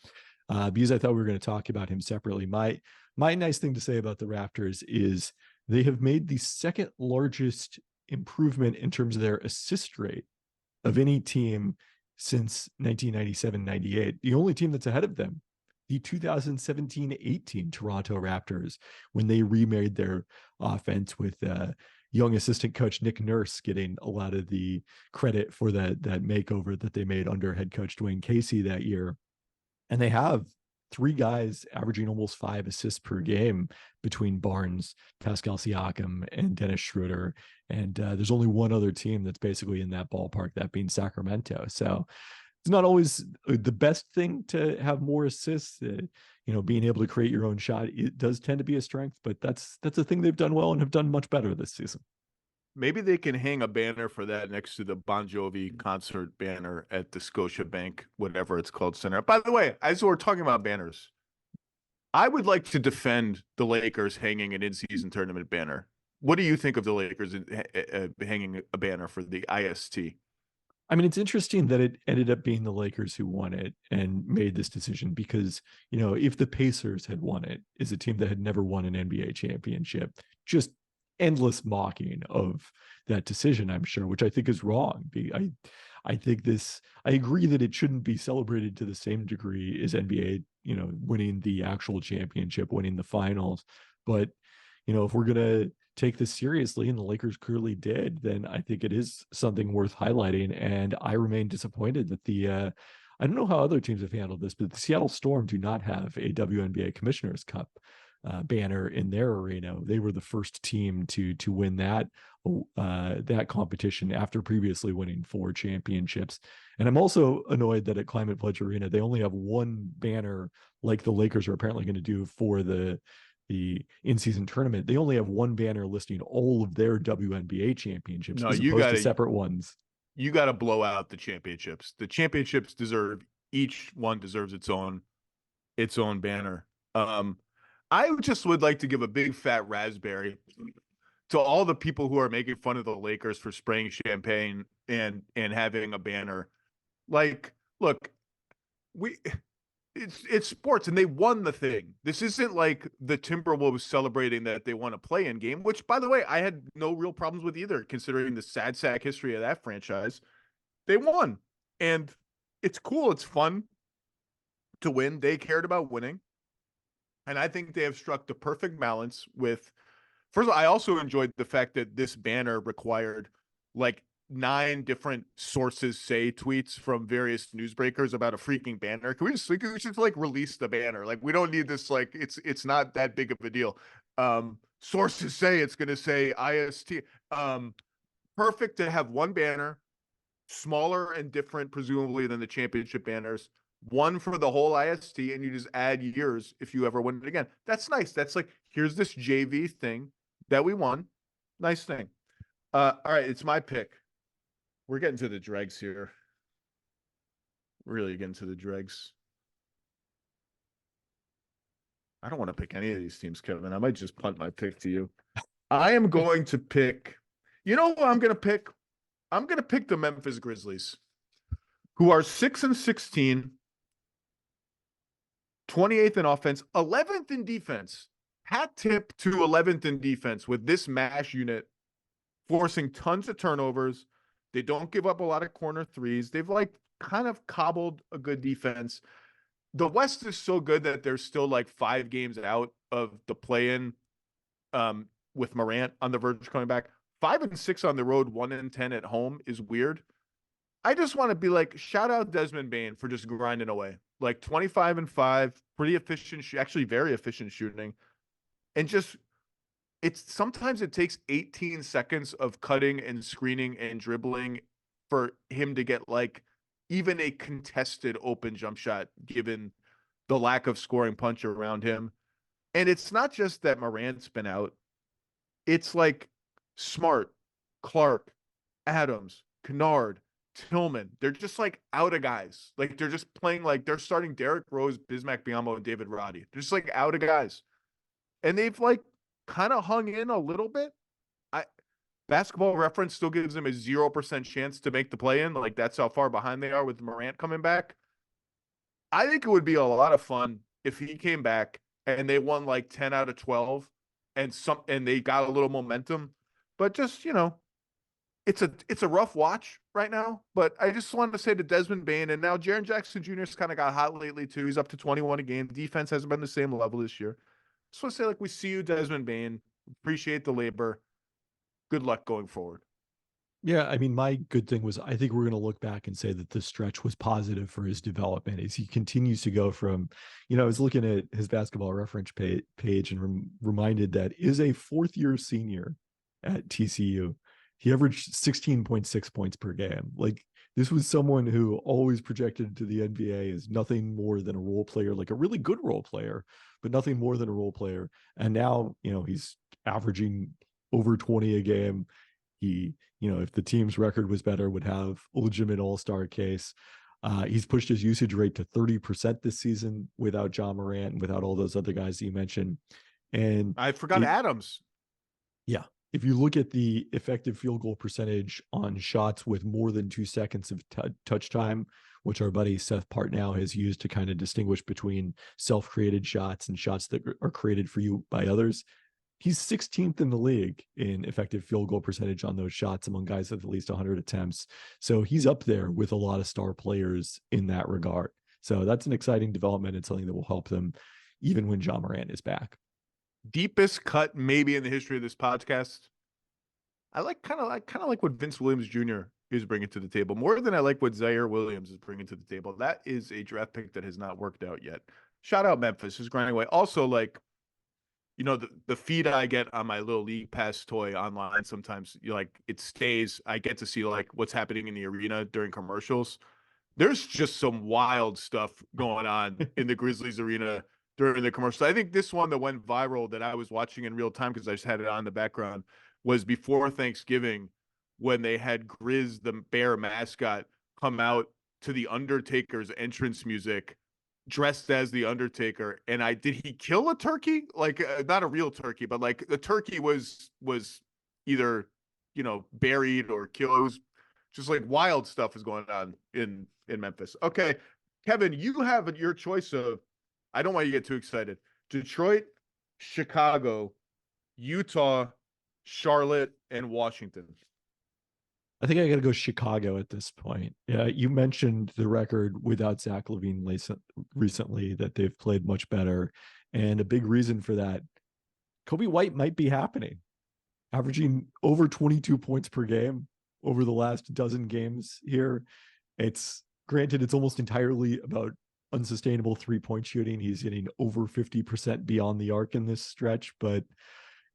B: Because I thought we were going to talk about him separately. My nice thing to say about the Raptors is they have made the second largest improvement in terms of their assist rate of any team since 1997-98. The only team that's ahead of them, the 2017-18 Toronto Raptors, when they remade their offense with young assistant coach Nick Nurse getting a lot of the credit for that makeover that they made under head coach Dwayne Casey that year. And they have three guys averaging almost 5 assists per game between Barnes, Pascal Siakam, and Dennis Schroeder. And there's only one other team that's basically in that ballpark, that being Sacramento. So it's not always the best thing to have more assists. Being able to create your own shot, it does tend to be a strength, but that's a thing they've done well and have done much better this season.
A: Maybe they can hang a banner for that next to the Bon Jovi concert banner at the Scotiabank, whatever it's called, center. By the way, as we're talking about banners, I would like to defend the Lakers hanging an in-season tournament banner. What do you think of the Lakers hanging a banner for the IST?
B: I mean, it's interesting that it ended up being the Lakers who won it and made this decision because, if the Pacers had won it, is a team that had never won an NBA championship, just endless mocking of that decision, I'm sure, which I think is wrong. I think I agree that it shouldn't be celebrated to the same degree as NBA, winning the actual championship, winning the finals. But, if we're going to take this seriously, and the Lakers clearly did, then I think it is something worth highlighting. And I remain disappointed that I don't know how other teams have handled this, but the Seattle Storm do not have a WNBA Commissioner's Cup banner in their arena. They were the first team to win that competition after previously winning 4 championships. And I'm also annoyed that at Climate Pledge Arena, they only have one banner like the Lakers are apparently going to do for the in-season tournament. They only have one banner listing all of their WNBA championships as opposed to separate ones.
A: You got to blow out the championships. The championships each one deserves its own banner. I just would like to give a big fat raspberry to all the people who are making fun of the Lakers for spraying champagne and having a banner. Like, look, it's sports and they won the thing. This isn't like the Timberwolves celebrating that they won a play-in game, which, by the way, I had no real problems with either, considering the sad sack history of that franchise. They won, and it's cool. It's fun to win. They cared about winning. And I think they have struck the perfect balance with, first of all, I also enjoyed the fact that this banner required like 9 different sources say tweets from various newsbreakers about a freaking banner. Can we just like release the banner? Like, we don't need this. Like, it's not that big of a deal. Sources say it's going to say IST. Perfect to have one banner, smaller and different, presumably, than the championship banners. One for the whole IST, and you just add years if you ever win it again. That's nice. That's like, here's this JV thing that we won. Nice thing. All right, it's my pick. We're getting to the dregs here. Really getting to the dregs. I don't want to pick any of these teams, Kevin. I might just punt my pick to you. I am going to pick, you know who I'm going to pick? I'm going to pick the Memphis Grizzlies, who are 6-16, 28th in offense, 11th in defense. Hat tip to 11th in defense with this MASH unit, forcing tons of turnovers. They don't give up a lot of corner threes. They've like kind of cobbled a good defense. The West is so good that they're still like 5 games out of the play-in, with Morant on the verge of coming back. 5-6 on the road, 1-10 at home is weird. I just want to be like, shout out Desmond Bane for just grinding away. Like 25-5, pretty efficient, actually very efficient shooting. And just, sometimes it takes 18 seconds of cutting and screening and dribbling for him to get like even a contested open jump shot, given the lack of scoring punch around him. And it's not just that Morant's been out. It's like Smart, Clark, Adams, Kennard, Tillman. They're just like out of guys. Like, they're just playing like they're starting Derrick Rose, Bismack Biyombo, and David Roddy. They're just like out of guys. And they've like kind of hung in a little bit. Basketball Reference still gives them a 0% chance to make the play-in. Like, that's how far behind they are with Morant coming back. I think it would be a lot of fun if he came back and they won like 10 out of 12 and they got a little momentum. But just, it's a rough watch right now. But I just wanted to say to Desmond Bane, and now Jaren Jackson Jr.'s kind of got hot lately too. He's up to 21 a game. Defense hasn't been the same level this year. Just want to say, like, we see you, Desmond Bane. Appreciate the labor. Good luck going forward.
B: Yeah, I mean, my good thing was I think we're going to look back and say that this stretch was positive for his development as he continues to go from, I was looking at his Basketball Reference page and reminded that is a 4th-year senior at TCU. He averaged 16.6 points per game. Like, this was someone who always projected to the NBA as nothing more than a role player, like a really good role player, but nothing more than a role player. And now, he's averaging over 20 a game. He, if the team's record was better, would have a legitimate all-star case. He's pushed his usage rate to 30% this season without John Morant and without all those other guys that you mentioned. And
A: I forgot Adams.
B: Yeah. If you look at the effective field goal percentage on shots with more than 2 seconds of touch time, which our buddy Seth Partnow has used to kind of distinguish between self-created shots and shots that are created for you by others, he's 16th in the league in effective field goal percentage on those shots among guys with at least 100 attempts. So he's up there with a lot of star players in that regard. So that's an exciting development and something that will help them even when John Morant is back.
A: Deepest cut maybe in the history of this podcast. I kind of like what Vince Williams Jr. is bringing to the table more than I like what Zaire Williams is bringing to the table. That is a draft pick that has not worked out yet. Shout out Memphis, is grinding away. Also, like, the feed I get on my little League Pass toy online, sometimes it stays. I get to see like what's happening in the arena during commercials. There's just some wild stuff going on in the Grizzlies arena during the commercials. I think this one that went viral that I was watching in real time because I just had it on in the background was before Thanksgiving, when they had Grizz, the bear mascot, come out to the Undertaker's entrance music dressed as the Undertaker. And did he kill a turkey? Like, not a real turkey, but like the turkey was either, buried or killed. It was just like wild stuff is going on in Memphis. Okay, Kevin, you have your choice of, I don't want you to get too excited, Detroit, Chicago, Utah, Charlotte, and Washington.
B: I think I got to go Chicago at this point. Yeah, you mentioned the record without Zach LaVine recently, that they've played much better. And a big reason for that, Kobe White might be happening, averaging over 22 points per game over the last dozen games here. It's granted, it's almost entirely about unsustainable 3-point shooting. He's hitting over 50% beyond the arc in this stretch, but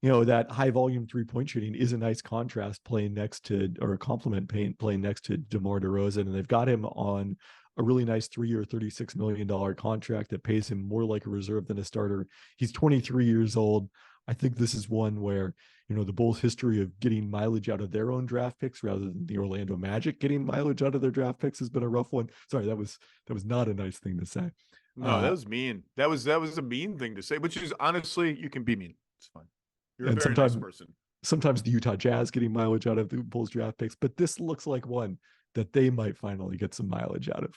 B: that high volume 3-point shooting is a nice contrast playing next to, or a compliment playing next to DeMar DeRozan. And they've got him on a really nice 3-year, $36 million contract that pays him more like a reserve than a starter. He's 23 years old. I think this is one where, the Bulls' history of getting mileage out of their own draft picks rather than the Orlando Magic getting mileage out of their draft picks has been a rough one. Sorry, that was not a nice thing to say.
A: No, that was mean. That was a mean thing to say, which is honestly, you can be mean. It's fine. You're a very nice person.
B: Sometimes the Utah Jazz getting mileage out of the Bulls draft picks, but this looks like one that they might finally get some mileage out of.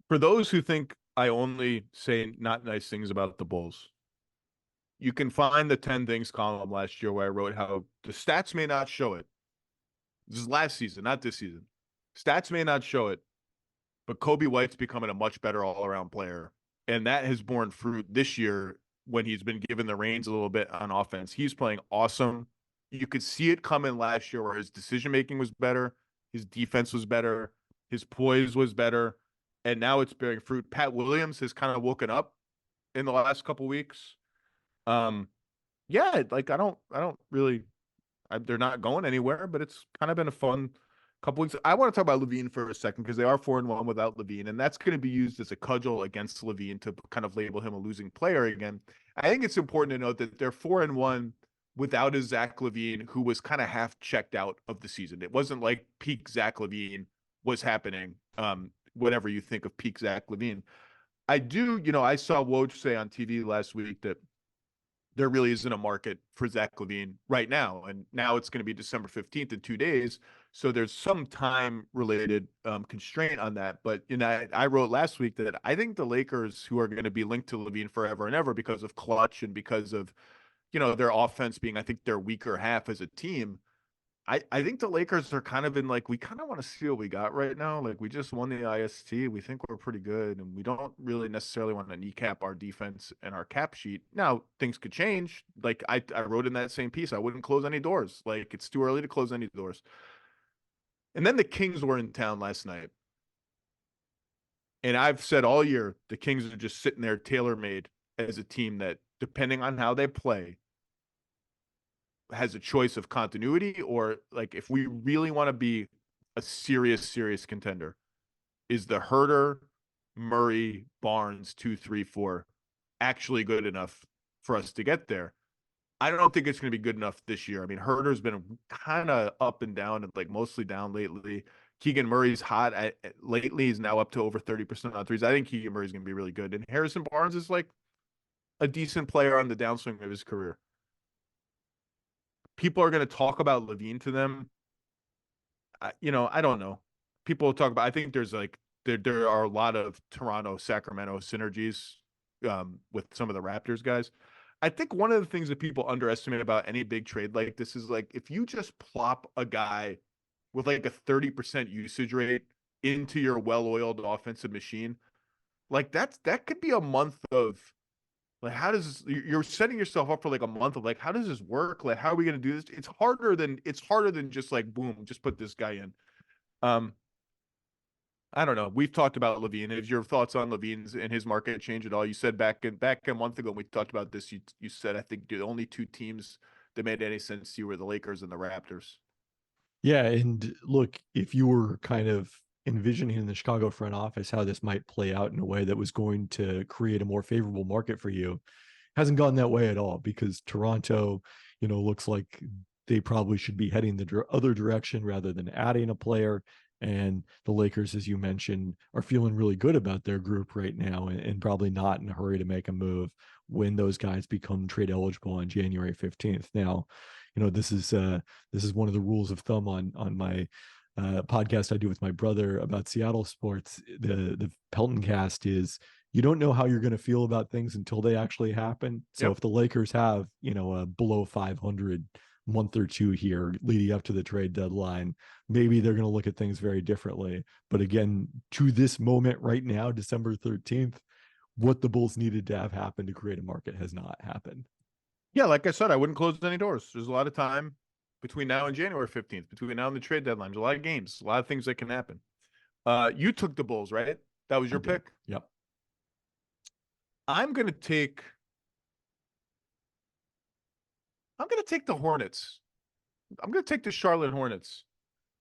A: For those who think I only say not nice things about the Bulls, you can find the 10 things column last year where I wrote how the stats may not show it. This is last season, not this season. Stats may not show it, but Kobe White's becoming a much better all-around player. And that has borne fruit this year when he's been given the reins a little bit on offense. He's playing awesome. You could see it coming last year where his decision-making was better, his defense was better, his poise was better, and now it's bearing fruit. Pat Williams has kind of woken up in the last couple weeks. Yeah, like I don't really, they're not going anywhere, but it's kind of been a fun couple weeks. I want to talk about LaVine for a second because they are 4-1 without LaVine, and that's going to be used as a cudgel against LaVine to kind of label him a losing player again. I think it's important to note that they're 4-1 without a Zach LaVine who was kind of half checked out of the season. It wasn't like peak Zach LaVine was happening. Whatever you think of peak Zach LaVine, I saw Woj say on TV last week that there really isn't a market for Zach LaVine right now. And now it's going to be December 15th in 2 days. So there's some time related constraint on that. But I wrote last week that I think the Lakers, who are going to be linked to LaVine forever and ever because of clutch and because of, their offense being, I think, their weaker half as a team. I think the Lakers are kind of in we kind of want to see what we got right now. Like, we just won the IST. We think we're pretty good, and we don't really necessarily want to kneecap our defense and our cap sheet. Now, things could change. Like, I wrote in that same piece, I wouldn't close any doors. Like, it's too early to close any doors. And then the Kings were in town last night. And I've said all year, the Kings are just sitting there tailor-made as a team that, depending on how they play, has a choice of continuity, or if we really want to be a serious contender, is the Herter, Murray, Barnes 2, 3, 4 actually good enough for us to get there? I don't think it's going to be good enough this year. I mean, Herter's been kind of up and down and mostly down lately. Keegan Murray's hot lately. He's now up to over 30% on threes. I think Keegan Murray's going to be really good. And Harrison Barnes is a decent player on the downswing of his career. People are going to talk about LaVine to them. I don't know. People will talk about, I think there's there are a lot of Toronto, Sacramento synergies with some of the Raptors guys. I think one of the things that people underestimate about any big trade like this is if you just plop a guy with a 30% usage rate into your well-oiled offensive machine, that could be a month of how does you're setting yourself up for a month of how does this work? How are we going to do this? It's harder than just boom, just put this guy in. I don't know. We've talked about LaVine. Is your thoughts on LaVine's and his market change at all? You said back a month ago when we talked about this, you said, I think the only two teams that made any sense to you were the Lakers and the Raptors.
B: Yeah. And look, if you were kind of envisioning in the Chicago front office how this might play out in a way that was going to create a more favorable market for you, hasn't gone that way at all, because Toronto, looks like they probably should be heading the other direction rather than adding a player. And the Lakers, as you mentioned, are feeling really good about their group right now and probably not in a hurry to make a move when those guys become trade eligible on January 15th. Now, this is one of the rules of thumb on my podcast I do with my brother about Seattle sports. The Pelton cast is, you don't know how you're going to feel about things until they actually happen. So if the Lakers have, a below 500 month or two here leading up to the trade deadline, maybe they're going to look at things very differently. But again, to this moment right now, December 13th, what the Bulls needed to have happen to create a market has not happened.
A: Yeah, like I said, I wouldn't close any doors. There's a lot of time between now and January 15th, between now and the trade deadline. There's a lot of games, a lot of things that can happen. You took the Bulls, right? That was your pick?
B: Yep.
A: I'm gonna take the Hornets. I'm gonna take the Charlotte Hornets,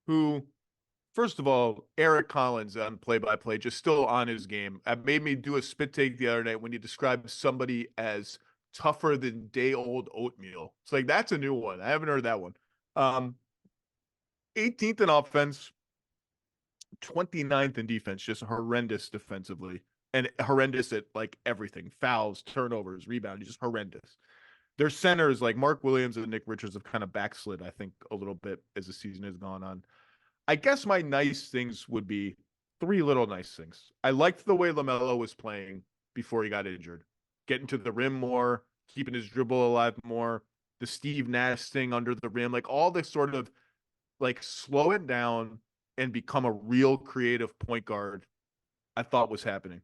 A: who, first of all, Eric Collins on play-by-play, just still on his game. It made me do a spit take the other night when he described somebody as tougher than day-old oatmeal. It's like, that's a new one. I haven't heard that one. 18th in offense, 29th in defense, just horrendous defensively, and horrendous at like everything: fouls, turnovers, rebounds, just horrendous. Their centers like Mark Williams and Nick Richards have kind of backslid, I think, a little bit as the season has gone on. I guess my nice things would be three little nice things. I liked the way LaMelo was playing before he got injured, getting to the rim more, keeping his dribble alive more, the Steve Nash thing under the rim, like all this sort of like slow it down and become a real creative point guard, I thought was happening.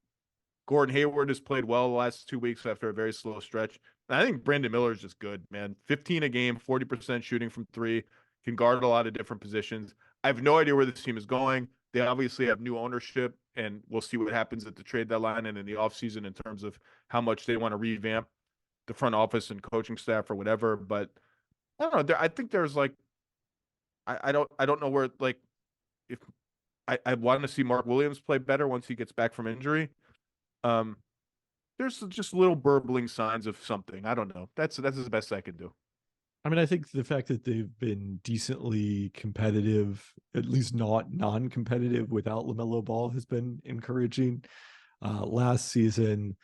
A: Gordon Hayward has played well the last 2 weeks after a very slow stretch. And I think Brandon Miller is just good, man. 15 a game, 40% shooting from three, can guard a lot of different positions. I have no idea where this team is going. They obviously have new ownership, and we'll see what happens at the trade deadline and in the offseason in terms of how much they want to revamp the front office and coaching staff or whatever. But I don't know. I think there's like, I don't know where, like, if I want to see Mark Williams play better once he gets back from injury. There's just little burbling signs of something. I don't know. That's the best I can do.
B: I mean, I think the fact that they've been decently competitive, at least not non-competitive without LaMelo Ball, has been encouraging. Last season,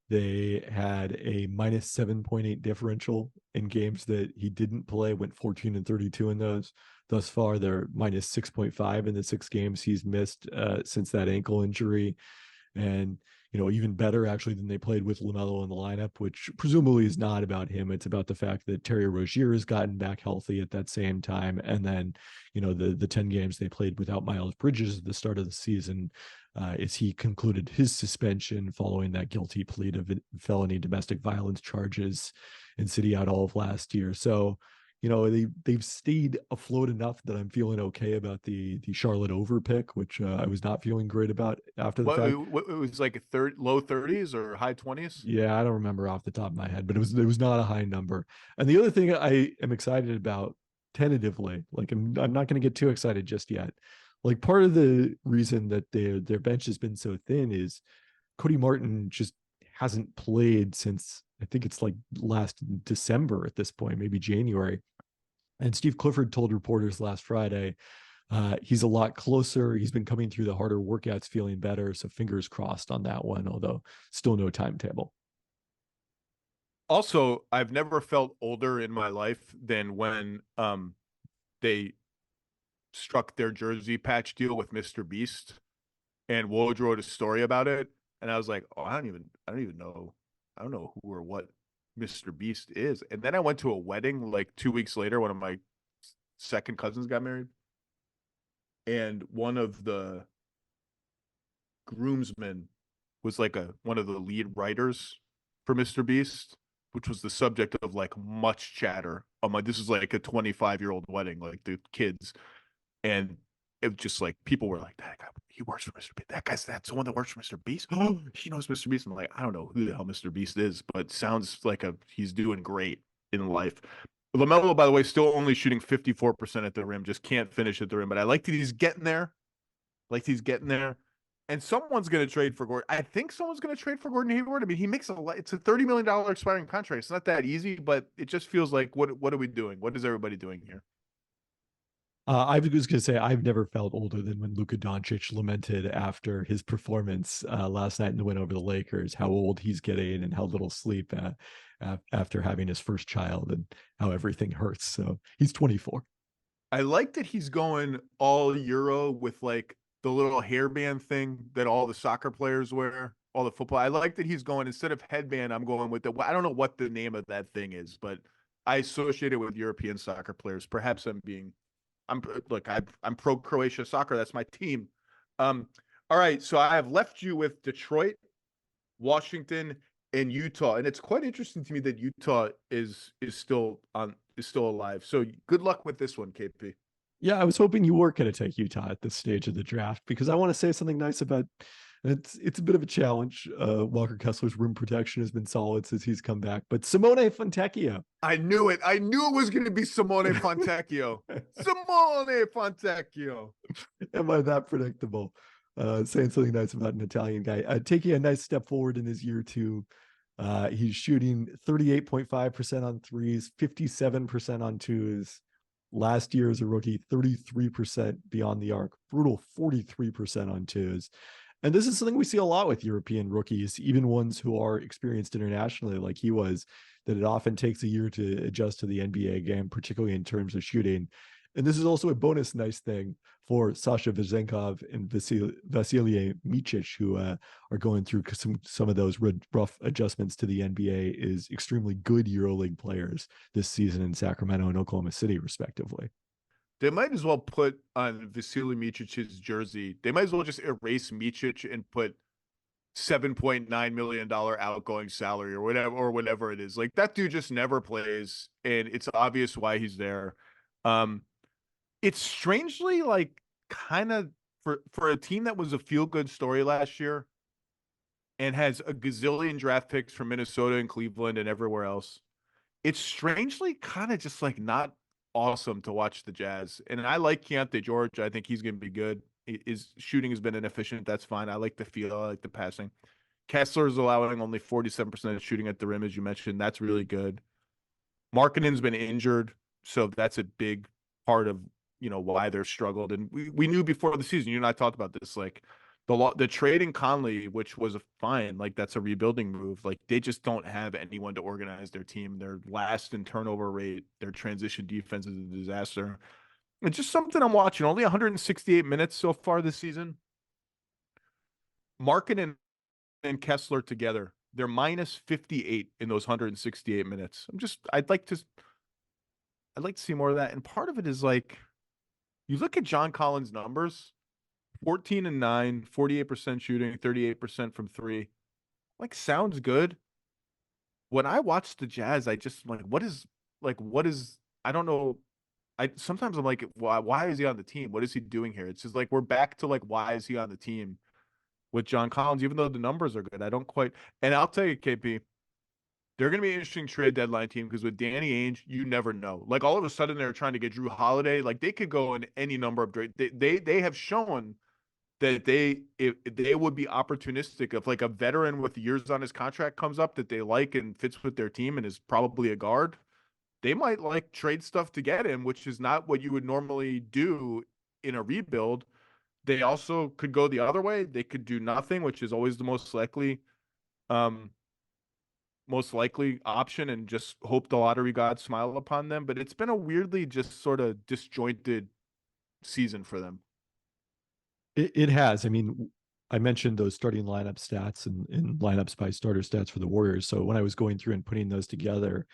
B: they had a minus 7.8 differential in games that he didn't play, went 14 and 32 in those. Thus far, they're minus 6.5 in the 6 games he's missed since that ankle injury. And, you know, even better actually than they played with LaMelo in the lineup, which presumably is not about him. It's about the fact that Terry Rozier has gotten back healthy at that same time. And then, you know, the 10 games they played without Miles Bridges at the start of the season, as he concluded his suspension following that guilty plea of felony domestic violence charges and sitting out all of last year. So, you know, they've stayed afloat enough that I'm feeling okay about the Charlotte over pick, which I was not feeling great about after the fact.
A: It was like a low 30s or high 20s.
B: Yeah, I don't remember off the top of my head, but it was not a high number. And the other thing I am excited about tentatively, like I'm not going to get too excited just yet. Like part of the reason that their bench has been so thin is Cody Martin just hasn't played since I think it's like last December at this point, maybe January. And Steve Clifford told reporters last Friday, he's a lot closer. He's been coming through the harder workouts, feeling better. So fingers crossed on that one, although still no timetable.
A: Also, I've never felt older in my life than when they struck their jersey patch deal with Mr. Beast, and Woj wrote a story about it. And I was like, oh, I don't even know. I don't know who or what Mr. Beast is. And then I went to a wedding like 2 weeks later. One of my second cousins got married. And one of the groomsmen was like one of the lead writers for Mr. Beast, which was the subject of like much chatter. This is like a 25-year-old wedding, like the kids. And it was just like, people were like, that guy, he works for Mr. Beast. That's the one that works for Mr. Beast. Oh, he knows Mr. Beast. I'm like, I don't know who the hell Mr. Beast is, but sounds like he's doing great in life. LaMelo, by the way, still only shooting 54% at the rim, just can't finish at the rim. But I like that he's getting there. And someone's going to trade for Gordon. I think someone's going to trade for Gordon Hayward. I mean, he makes it's a $30 million expiring contract. It's not that easy, but it just feels like, what are we doing? What is everybody doing here?
B: I was going to say, I've never felt older than when Luka Doncic lamented after his performance last night in the win over the Lakers, how old he's getting and how little sleep after having his first child and how everything hurts. So he's 24.
A: I like that he's going all Euro with like the little hairband thing that all the soccer players wear, all the football. I like that he's going, instead of headband, I'm going with I don't know what the name of that thing is, but I associate it with European soccer players. Perhaps I'm pro Croatia soccer. That's my team. All right. So I have left you with Detroit, Washington, and Utah. And it's quite interesting to me that Utah is still on is still alive. So good luck with this one, KP.
B: Yeah, I was hoping you were going to take Utah at this stage of the draft because I want to say something nice about it's a bit of a challenge. Walker Kessler's rim protection has been solid since he's come back, but Simone Fontecchio.
A: I knew it. I knew it was going to be Simone Fontecchio. Simone Fontecchio.
B: Am I that predictable? Saying something nice about an Italian guy. Taking a nice step forward in his year two. He's shooting 38.5% on threes, 57% on twos. Last year as a rookie, 33% beyond the arc, brutal 43% on twos. And this is something we see a lot with European rookies, even ones who are experienced internationally like he was, that it often takes a year to adjust to the NBA game, particularly in terms of shooting. And this is also a bonus nice thing for Sasha Vezenkov and Vasilije Micic, who are going through some of those rough adjustments to the NBA, is extremely good EuroLeague players this season in Sacramento and Oklahoma City, respectively.
A: They might as well put on Vasilije Micic's jersey. They might as well just erase Micic and put $7.9 million outgoing salary or whatever it is. Like that dude just never plays, and it's obvious why he's there. It's strangely like kind of for a team that was a feel-good story last year and has a gazillion draft picks from Minnesota and Cleveland and everywhere else. It's strangely kind of just like not awesome to watch the Jazz. And I like Keontae George. I think he's going to be good. His shooting has been inefficient. That's fine. I like the feel. I like the passing. Kessler is allowing only 47% of shooting at the rim, as you mentioned. That's really good. Markkanen's been injured, so that's a big part of why they're struggled. And we knew before the season, you and I talked about this, like the trade in Conley, which was fine, like that's a rebuilding move. Like they just don't have anyone to organize their team. They're last in turnover rate. Their transition defense is a disaster. It's just something I'm watching. Only 168 minutes so far this season. Markkanen and Kessler together, they're minus 58 in those 168 minutes. I'd like to see more of that. And part of it is like, you look at John Collins' numbers, 14 and 9, 48% shooting, 38% from three. Like, sounds good. When I watch the Jazz, I just like, what is, I don't know. Sometimes I'm like, why is he on the team? What is he doing here? It's just like, we're back to like, why is he on the team with John Collins, even though the numbers are good? I don't quite, and I'll tell you, KP, they're going to be an interesting trade deadline team because with Danny Ainge, you never know. Like all of a sudden they're trying to get Drew Holiday. Like they could go in any number of trades. They have shown that they would be opportunistic. If like a veteran with years on his contract comes up that they like and fits with their team and is probably a guard, they might like trade stuff to get him, which is not what you would normally do in a rebuild. They also could go the other way. They could do nothing, which is always the most likely option, and just hope the lottery gods smile upon them. But it's been a weirdly just sort of disjointed season for them.
B: It has. I mean, I mentioned those starting lineup stats and lineups by starter stats for the Warriors. So when I was going through and putting those together,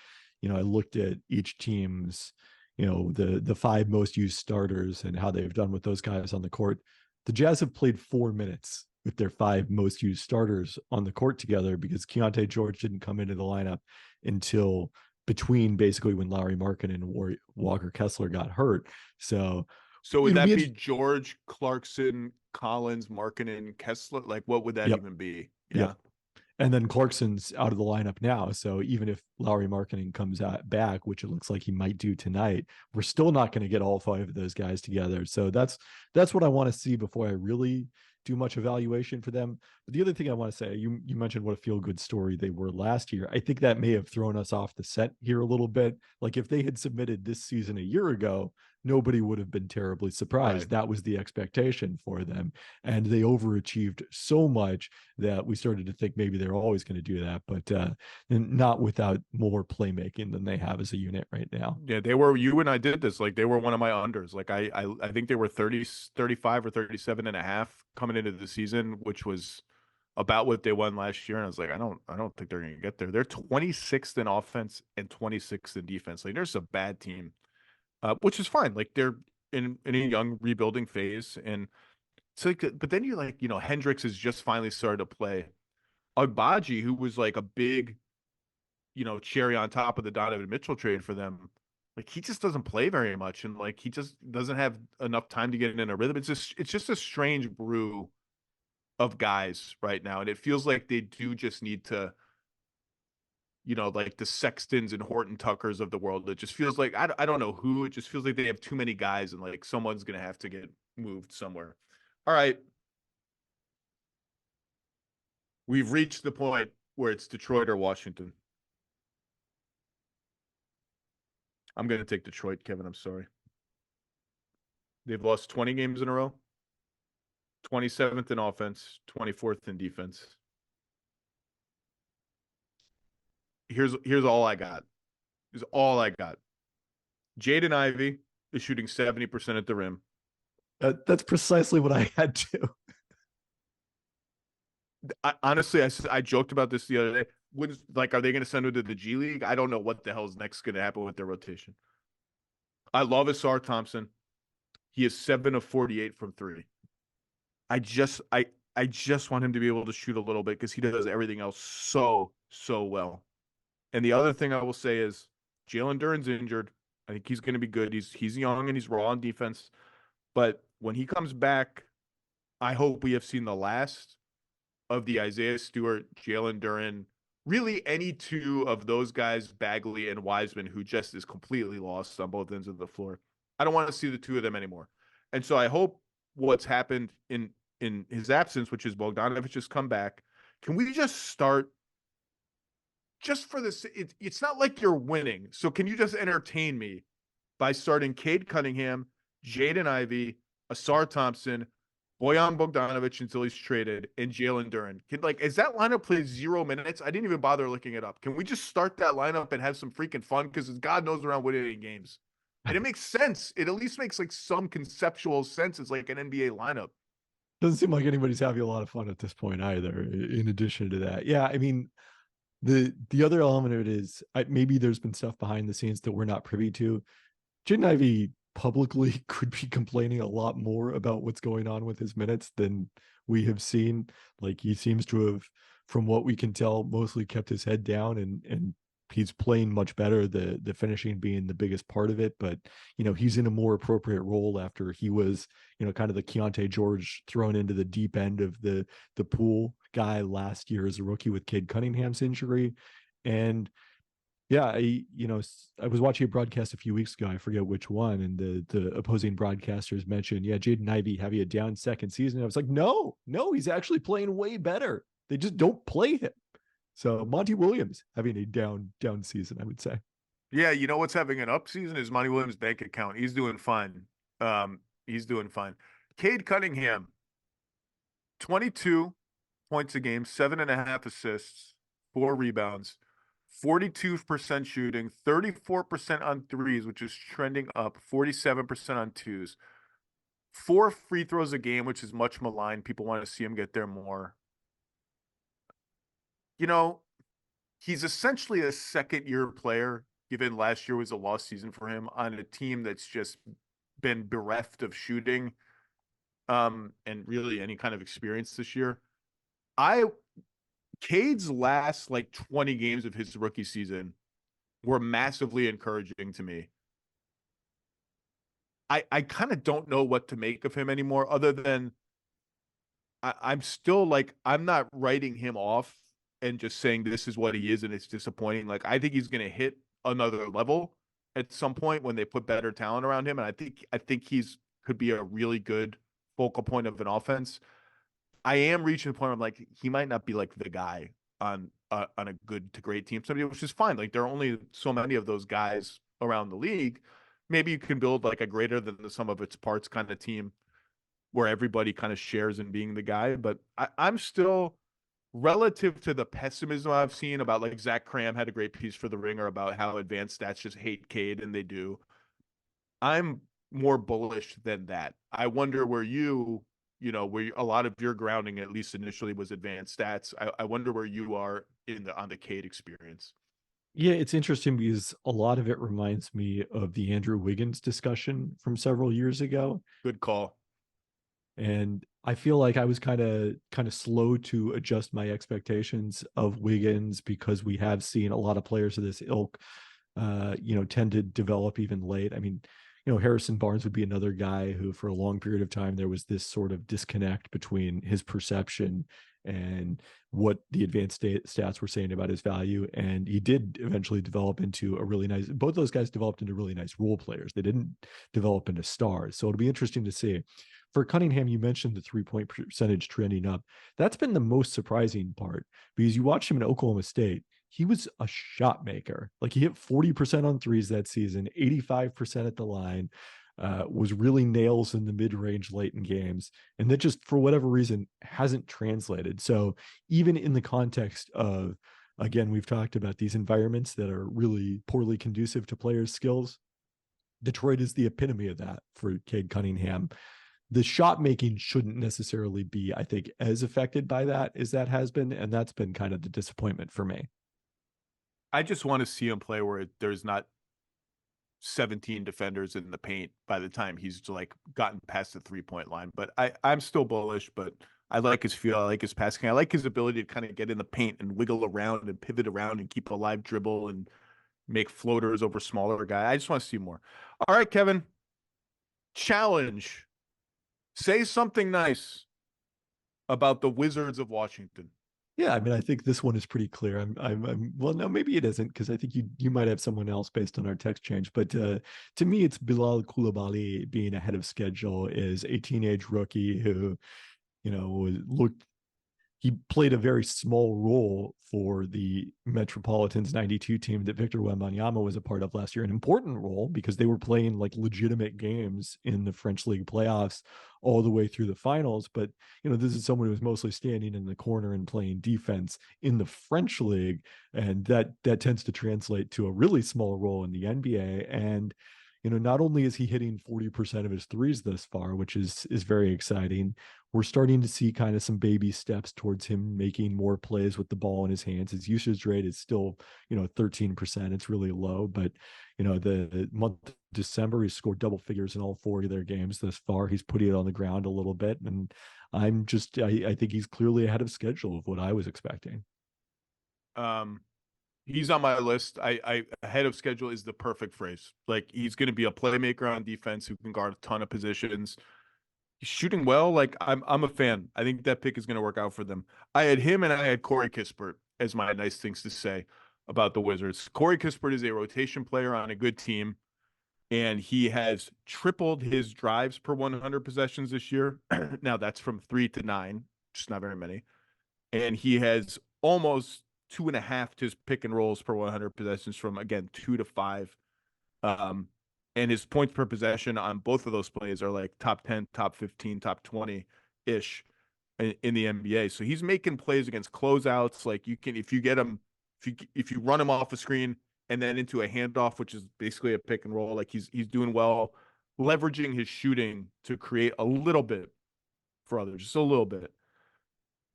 B: I looked at each team's, the 5 most used starters and how they've done with those guys on the court. The Jazz have played 4 minutes with their 5 most used starters on the court together because Keontae George didn't come into the lineup until between basically when Lauri Markkanen and Walker Kessler got hurt. So
A: would that be George, Clarkson, Collins, Markkanen, Kessler? Like what would that even be? Yeah.
B: Yep. And then Clarkson's out of the lineup now. So even if Lauri Markkanen comes back, which it looks like he might do tonight, we're still not going to get all 5 of those guys together. So that's what I want to see before I really do much evaluation for them. But the other thing I want to say, you mentioned what a feel-good story they were last year. I think that may have thrown us off the set here a little bit. Like if they had submitted this season a year ago, nobody would have been terribly surprised. Right. That was the expectation for them. And they overachieved so much that we started to think maybe they're always going to do that, but not without more playmaking than they have as a unit right now.
A: Yeah, they were, you and I did this, like they were one of my unders. Like I think they were 35 or 37 and a half coming into the season, which was about what they won last year. And I was like, I don't think they're going to get there. They're 26th in offense and 26th in defense. Like there's a bad team. Which is fine. Like they're in a young rebuilding phase. And so, like, but then you like, Hendricks has just finally started to play. Agbaji, who was like a big, cherry on top of the Donovan Mitchell trade for them, Like he just doesn't play very much, and like he just doesn't have enough time to get in a rhythm. It's just a strange brew of guys right now, and it feels like they do just need to, like the Sextons and Horton Tuckers of the world. It just feels like I don't know who. It just feels like they have too many guys, and like someone's gonna have to get moved somewhere. All right, we've reached the point where it's Detroit or Washington. I'm gonna take Detroit, Kevin. I'm sorry. They've lost 20 games in a row. 27th in offense, 24th in defense. Here's all I got. Here's all I got. Jaden Ivey is shooting 70% at the rim.
B: That's precisely what I had to.
A: Honestly, I joked about this the other day. Are they going to send him to the G League? I don't know what the hell is next going to happen with their rotation. I love Asar Thompson. He is 7 of 48 from three. I just want him to be able to shoot a little bit because he does everything else so well. And the other thing I will say is Jalen Duren's injured. I think he's going to be good. He's young and he's raw on defense. But when he comes back, I hope we have seen the last of the Isaiah Stewart, Jalen Duren, really any two of those guys, Bagley and Wiseman, who just is completely lost on both ends of the floor. I don't want to see the two of them anymore. And so I hope what's happened in his absence, which is Bogdanovic's come back, can we just start just for this? It's not like you're winning. So can you just entertain me by starting Cade Cunningham, Jaden Ivey, Asar Thompson, Bojan Bogdanovic until he's traded, and Jalen Duren? Is that lineup play 0 minutes? I didn't even bother looking it up. Can we just start that lineup and have some freaking fun? Because God knows around winning games. And it makes sense. It at least makes like some conceptual sense as like an NBA lineup.
B: Doesn't seem like anybody's having a lot of fun at this point either. In addition to that, yeah, I mean, the other element of it is maybe there's been stuff behind the scenes that we're not privy to. Jaden Ivey publicly could be complaining a lot more about what's going on with his minutes than we have seen. Like he seems to have, from what we can tell, mostly kept his head down and he's playing much better, the finishing being the biggest part of it. But, he's in a more appropriate role after he was, kind of the Keontae George thrown into the deep end of the pool guy last year as a rookie with Cade Cunningham's injury. And yeah, I was watching a broadcast a few weeks ago. I forget which one. And the opposing broadcasters mentioned, yeah, Jaden Ivey having a down second season. I was like, no, he's actually playing way better. They just don't play him. So Monty Williams having a down season, I would say.
A: Yeah, you know what's having an up season is Monty Williams' bank account. He's doing fine. He's doing fine. Cade Cunningham, 22 points a game, 7.5 assists, 4 rebounds, 42% shooting, 34% on threes, which is trending up, 47% on twos, 4 free throws a game, which is much maligned. People want to see him get there more. He's essentially a second-year player, given last year was a lost season for him on a team that's just been bereft of shooting and really any kind of experience this year. Cade's last 20 games of his rookie season were massively encouraging to me. I kind of don't know what to make of him anymore, other than I'm still I'm not writing him off and just saying this is what he is and it's disappointing. I think he's going to hit another level at some point when they put better talent around him. And I think could be a really good focal point of an offense. I am reaching the point where I'm he might not be the guy on a good to great team, somebody, which is fine. There are only so many of those guys around the league. Maybe you can build a greater than the sum of its parts kind of team where everybody kind of shares in being the guy. But I'm still, relative to the pessimism I've seen about Zach Cram had a great piece for The Ringer about how advanced stats just hate Cade, and they do. I'm more bullish than that. I wonder where where a lot of your grounding, at least initially, was advanced stats. I wonder where you are on the Cade experience.
B: Yeah, it's interesting because a lot of it reminds me of the Andrew Wiggins discussion from several years ago.
A: Good call.
B: And I feel like I was kind of slow to adjust my expectations of Wiggins because we have seen a lot of players of this ilk tend to develop even late. I mean, Harrison Barnes would be another guy who, for a long period of time, there was this sort of disconnect between his perception and what the advanced stats were saying about his value. And he did eventually develop into a really nice, both those guys developed into really nice role players. They didn't develop into stars. So it'll be interesting to see. For Cunningham, you mentioned the 3-point percentage trending up. That's been the most surprising part, because you watched him in Oklahoma State. He was a shot maker. Like, he hit 40% on threes that season, 85% at the line, was really nails in the mid-range late in games. And that just, for whatever reason, hasn't translated. So even in the context of, again, we've talked about these environments that are really poorly conducive to players' skills. Detroit is the epitome of that for Cade Cunningham. The shot making shouldn't necessarily be, I think, as affected by that as that has been. And that's been kind of the disappointment for me.
A: I just want to see him play where there's not 17 defenders in the paint by the time he's like gotten past the 3-point line. But I'm still bullish, but I like his feel. I like his passing. I like his ability to kind of get in the paint and wiggle around and pivot around and keep a live dribble and make floaters over smaller guy. I just want to see more. All right, Kevin. Challenge. Say something nice about the Wizards of Washington.
B: Yeah, I mean, I think this one is pretty clear. Well, no, maybe it isn't, because I think you might have someone else based on our text change. But to me, it's Bilal Coulibaly being ahead of schedule is a teenage rookie who, looked. He played a very small role for the Metropolitans 92 team that Victor Wembanyama was a part of last year. An important role, because they were playing like legitimate games in the French League playoffs all the way through the finals. But, this is someone who was mostly standing in the corner and playing defense in the French League. And that tends to translate to a really small role in the NBA. And, not only is he hitting 40% of his threes thus far, which is very exciting, we're starting to see kind of some baby steps towards him making more plays with the ball in his hands. His usage rate is still, 13%. It's really low, but, the month of December, he scored double figures in all 4 of their games thus far. He's putting it on the ground a little bit. And I think he's clearly ahead of schedule of what I was expecting.
A: He's on my list. I ahead of schedule is the perfect phrase. Like, he's going to be a playmaker on defense who can guard a ton of positions. He's shooting well. Like, I'm a fan. I think that pick is going to work out for them. I had him and I had Corey Kispert as my nice things to say about the Wizards. Corey Kispert is a rotation player on a good team, and he has tripled his drives per 100 possessions this year. Now that's from 3 to 9, just not very many. And he has almost 2.5 to his pick and rolls per 100 possessions from, again, 2 to 5. And his points per possession on both of those plays are like top 10, top 15, top 20-ish in the NBA. So he's making plays against closeouts. Like, you can, if you get him, if you run him off a screen and then into a handoff, which is basically a pick and roll, like he's doing well, leveraging his shooting to create a little bit for others, just a little bit.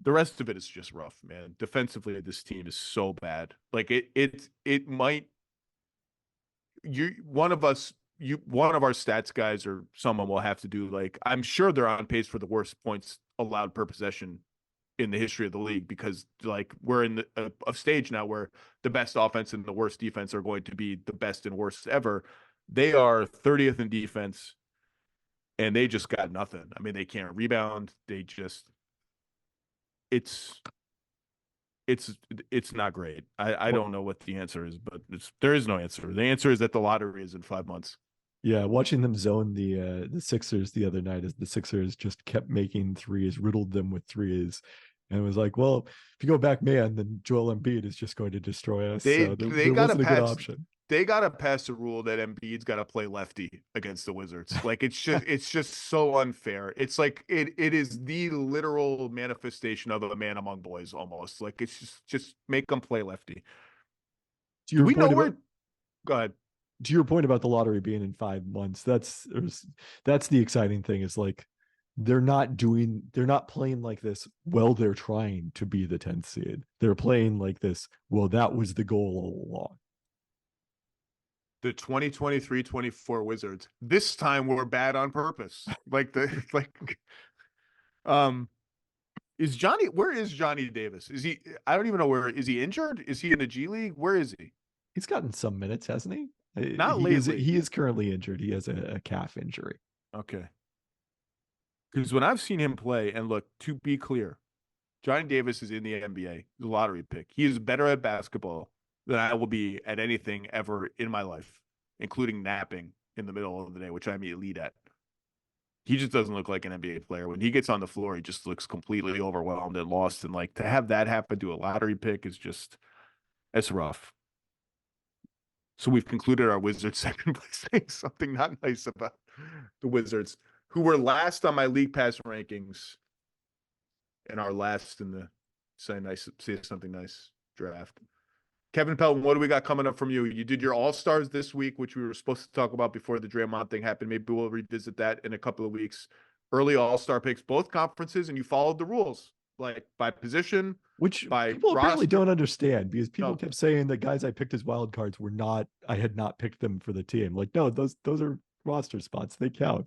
A: The rest of it is just rough, man. Defensively, this team is so bad. Like, it might, one of our stats guys or someone will have to do, like, I'm sure they're on pace for the worst points allowed per possession in the history of the league, because like we're in a stage now where the best offense and the worst defense are going to be the best and worst ever. They are 30th in defense, and they just got nothing. I mean, they can't rebound. They just, it's not great. I don't know what the answer is, but there is no answer. The answer is that the lottery is in 5 months.
B: Yeah, watching them zone the Sixers the other night, as the Sixers just kept making threes, riddled them with threes, and it was like, well, if you go back, man, then Joel Embiid is just going to destroy us.
A: They
B: So there
A: got to
B: wasn't a good
A: pass.
B: option.
A: They got to pass a rule that Embiid's got to play lefty against the Wizards. Like, it's just so unfair. It's like it is the literal manifestation of a man among boys almost. Like, it's just make them play lefty.
B: Do we know where?
A: Go ahead.
B: To your point about the lottery being in 5 months, that's the exciting thing, is like they're not playing like this. Well, they're trying to be the 10th seed. They're playing like this. Well, that was the goal all along.
A: The 2023-24 Wizards. This time we're bad on purpose. Where is Johnny Davis? Is he, I don't even know where, is he injured? Is he in the G League? Where is he?
B: He's gotten some minutes, hasn't he?
A: Not lately.
B: He is currently injured. He has a calf injury.
A: Okay. Because when I've seen him play, and look, to be clear, Johnny Davis is in the NBA. He's a lottery pick. He is better at basketball than I will be at anything ever in my life, including napping in the middle of the day, which I'm elite at. He just doesn't look like an NBA player. When he gets on the floor, he just looks completely overwhelmed and lost. And like to have that happen to a lottery pick is just, it's rough. So we've concluded our Wizards second place, saying something not nice about the Wizards, who were last on my League Pass rankings and our last in the say something nice draft. Kevin Pelton, what do we got coming up from you? You did your All-Stars this week, which we were supposed to talk about before the Draymond thing happened. Maybe we'll revisit that in a couple of weeks. Early All-Star picks, both conferences, and you followed the rules, like by position,
B: which
A: by
B: people
A: roster.
B: apparently don't understand, because people kept saying that guys I picked as wild cards were not, I had not picked them for the team. Like, no, those are roster spots. They count.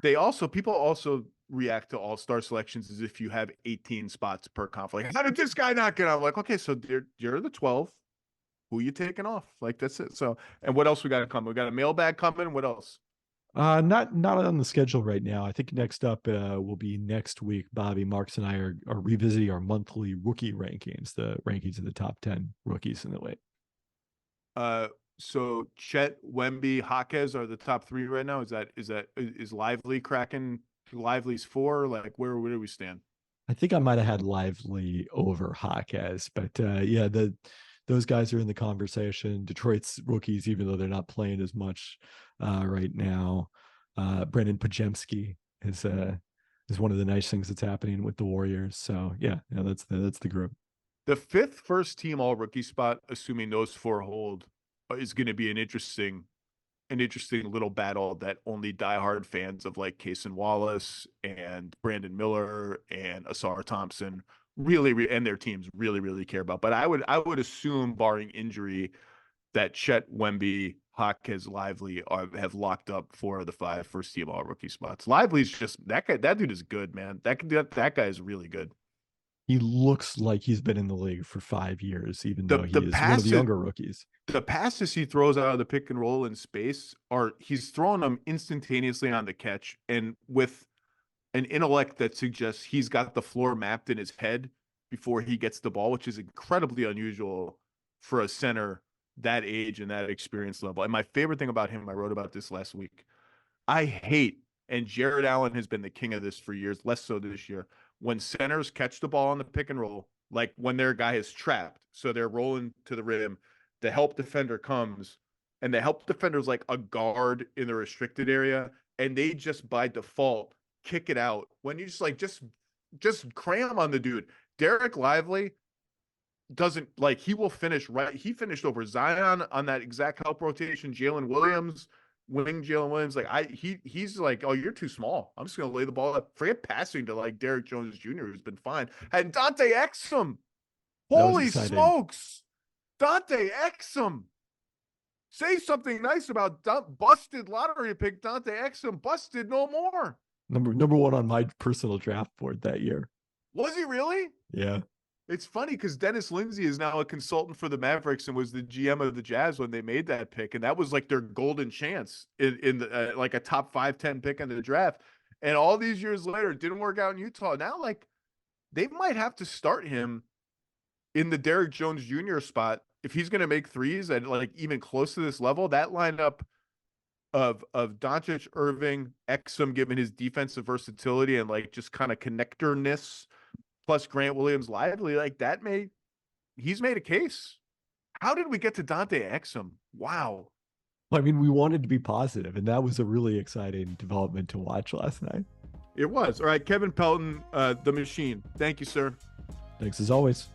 A: People also react to all-star selections as if you have 18 spots per conference. Like, how did this guy not get out? I'm like, okay, so you're the 12. Who you taking off? Like, that's it. So, and what else we got coming? We got a mailbag coming. What else?
B: Not on the schedule right now. I think next up will be next week. Bobby, Marks, and I are revisiting our monthly rookie rankings, the rankings of the top 10 rookies in the league.
A: So Chet, Wemby, Jaquez are the top 3 right now. Is Lively cracking? Lively's 4? Like, where do we stand?
B: I think I might have had Lively over Jaquez, but yeah, those guys are in the conversation. Detroit's rookies, even though they're not playing as much right now. Brendan Pajemski is one of the nice things that's happening with the Warriors. So yeah, that's the group.
A: The 5th first team all rookie spot, assuming those 4 hold, is going to be an interesting little battle that only diehard fans of like Cason Wallace and Brandon Miller and Asar Thompson and their teams really care about. But I would assume, barring injury, that Chet, Wemby, Jaquez, Lively have locked up 4 of the 5 first team all rookie spots. Lively's just that guy. That dude is good, man. That guy is really good.
B: He looks like he's been in the league for 5 years, even though he is one of the younger rookies.
A: The passes he throws out of the pick and roll in space he's throwing them instantaneously on the catch, and with an intellect that suggests he's got the floor mapped in his head before he gets the ball, which is incredibly unusual for a center that age and that experience level. And my favorite thing about him, I wrote about this last week, I hate, and Jared Allen has been the king of this for years, less so this year, when centers catch the ball on the pick and roll, like when their guy is trapped, so they're rolling to the rim, the help defender comes, and the help defender's like a guard in the restricted area, and they just by default kick it out when you just cram on the dude. Derek Lively doesn't, like, he will finish right. He finished over Zion on that exact help rotation. Jalen Williams, like he's like, oh, you're too small. I'm just gonna lay the ball up. Forget passing to like Derrick Jones Jr., who's been fine. And Dante Exum. Holy smokes. Dante Exum. Say something nice about busted lottery pick Dante Exum. Busted no more.
B: Number 1 on my personal draft board that year.
A: Was he really?
B: Yeah.
A: It's funny because Dennis Lindsey is now a consultant for the Mavericks and was the GM of the Jazz when they made that pick. And that was like their golden chance in the, like a top 5-10 pick in the draft. And all these years later, it didn't work out in Utah. Now, like, they might have to start him in the Derrick Jones Jr. spot if he's going to make threes at like even close to this level. That lineup of Doncic, Irving, Exum, given his defensive versatility and like just kind of connectorness, plus Grant Williams, Lively, like he's made a case. How did we get to Dante Exum? Wow.
B: I mean, we wanted to be positive, and that was a really exciting development to watch last night.
A: It was. All right, Kevin Pelton, the machine. Thank you, sir.
B: Thanks as always.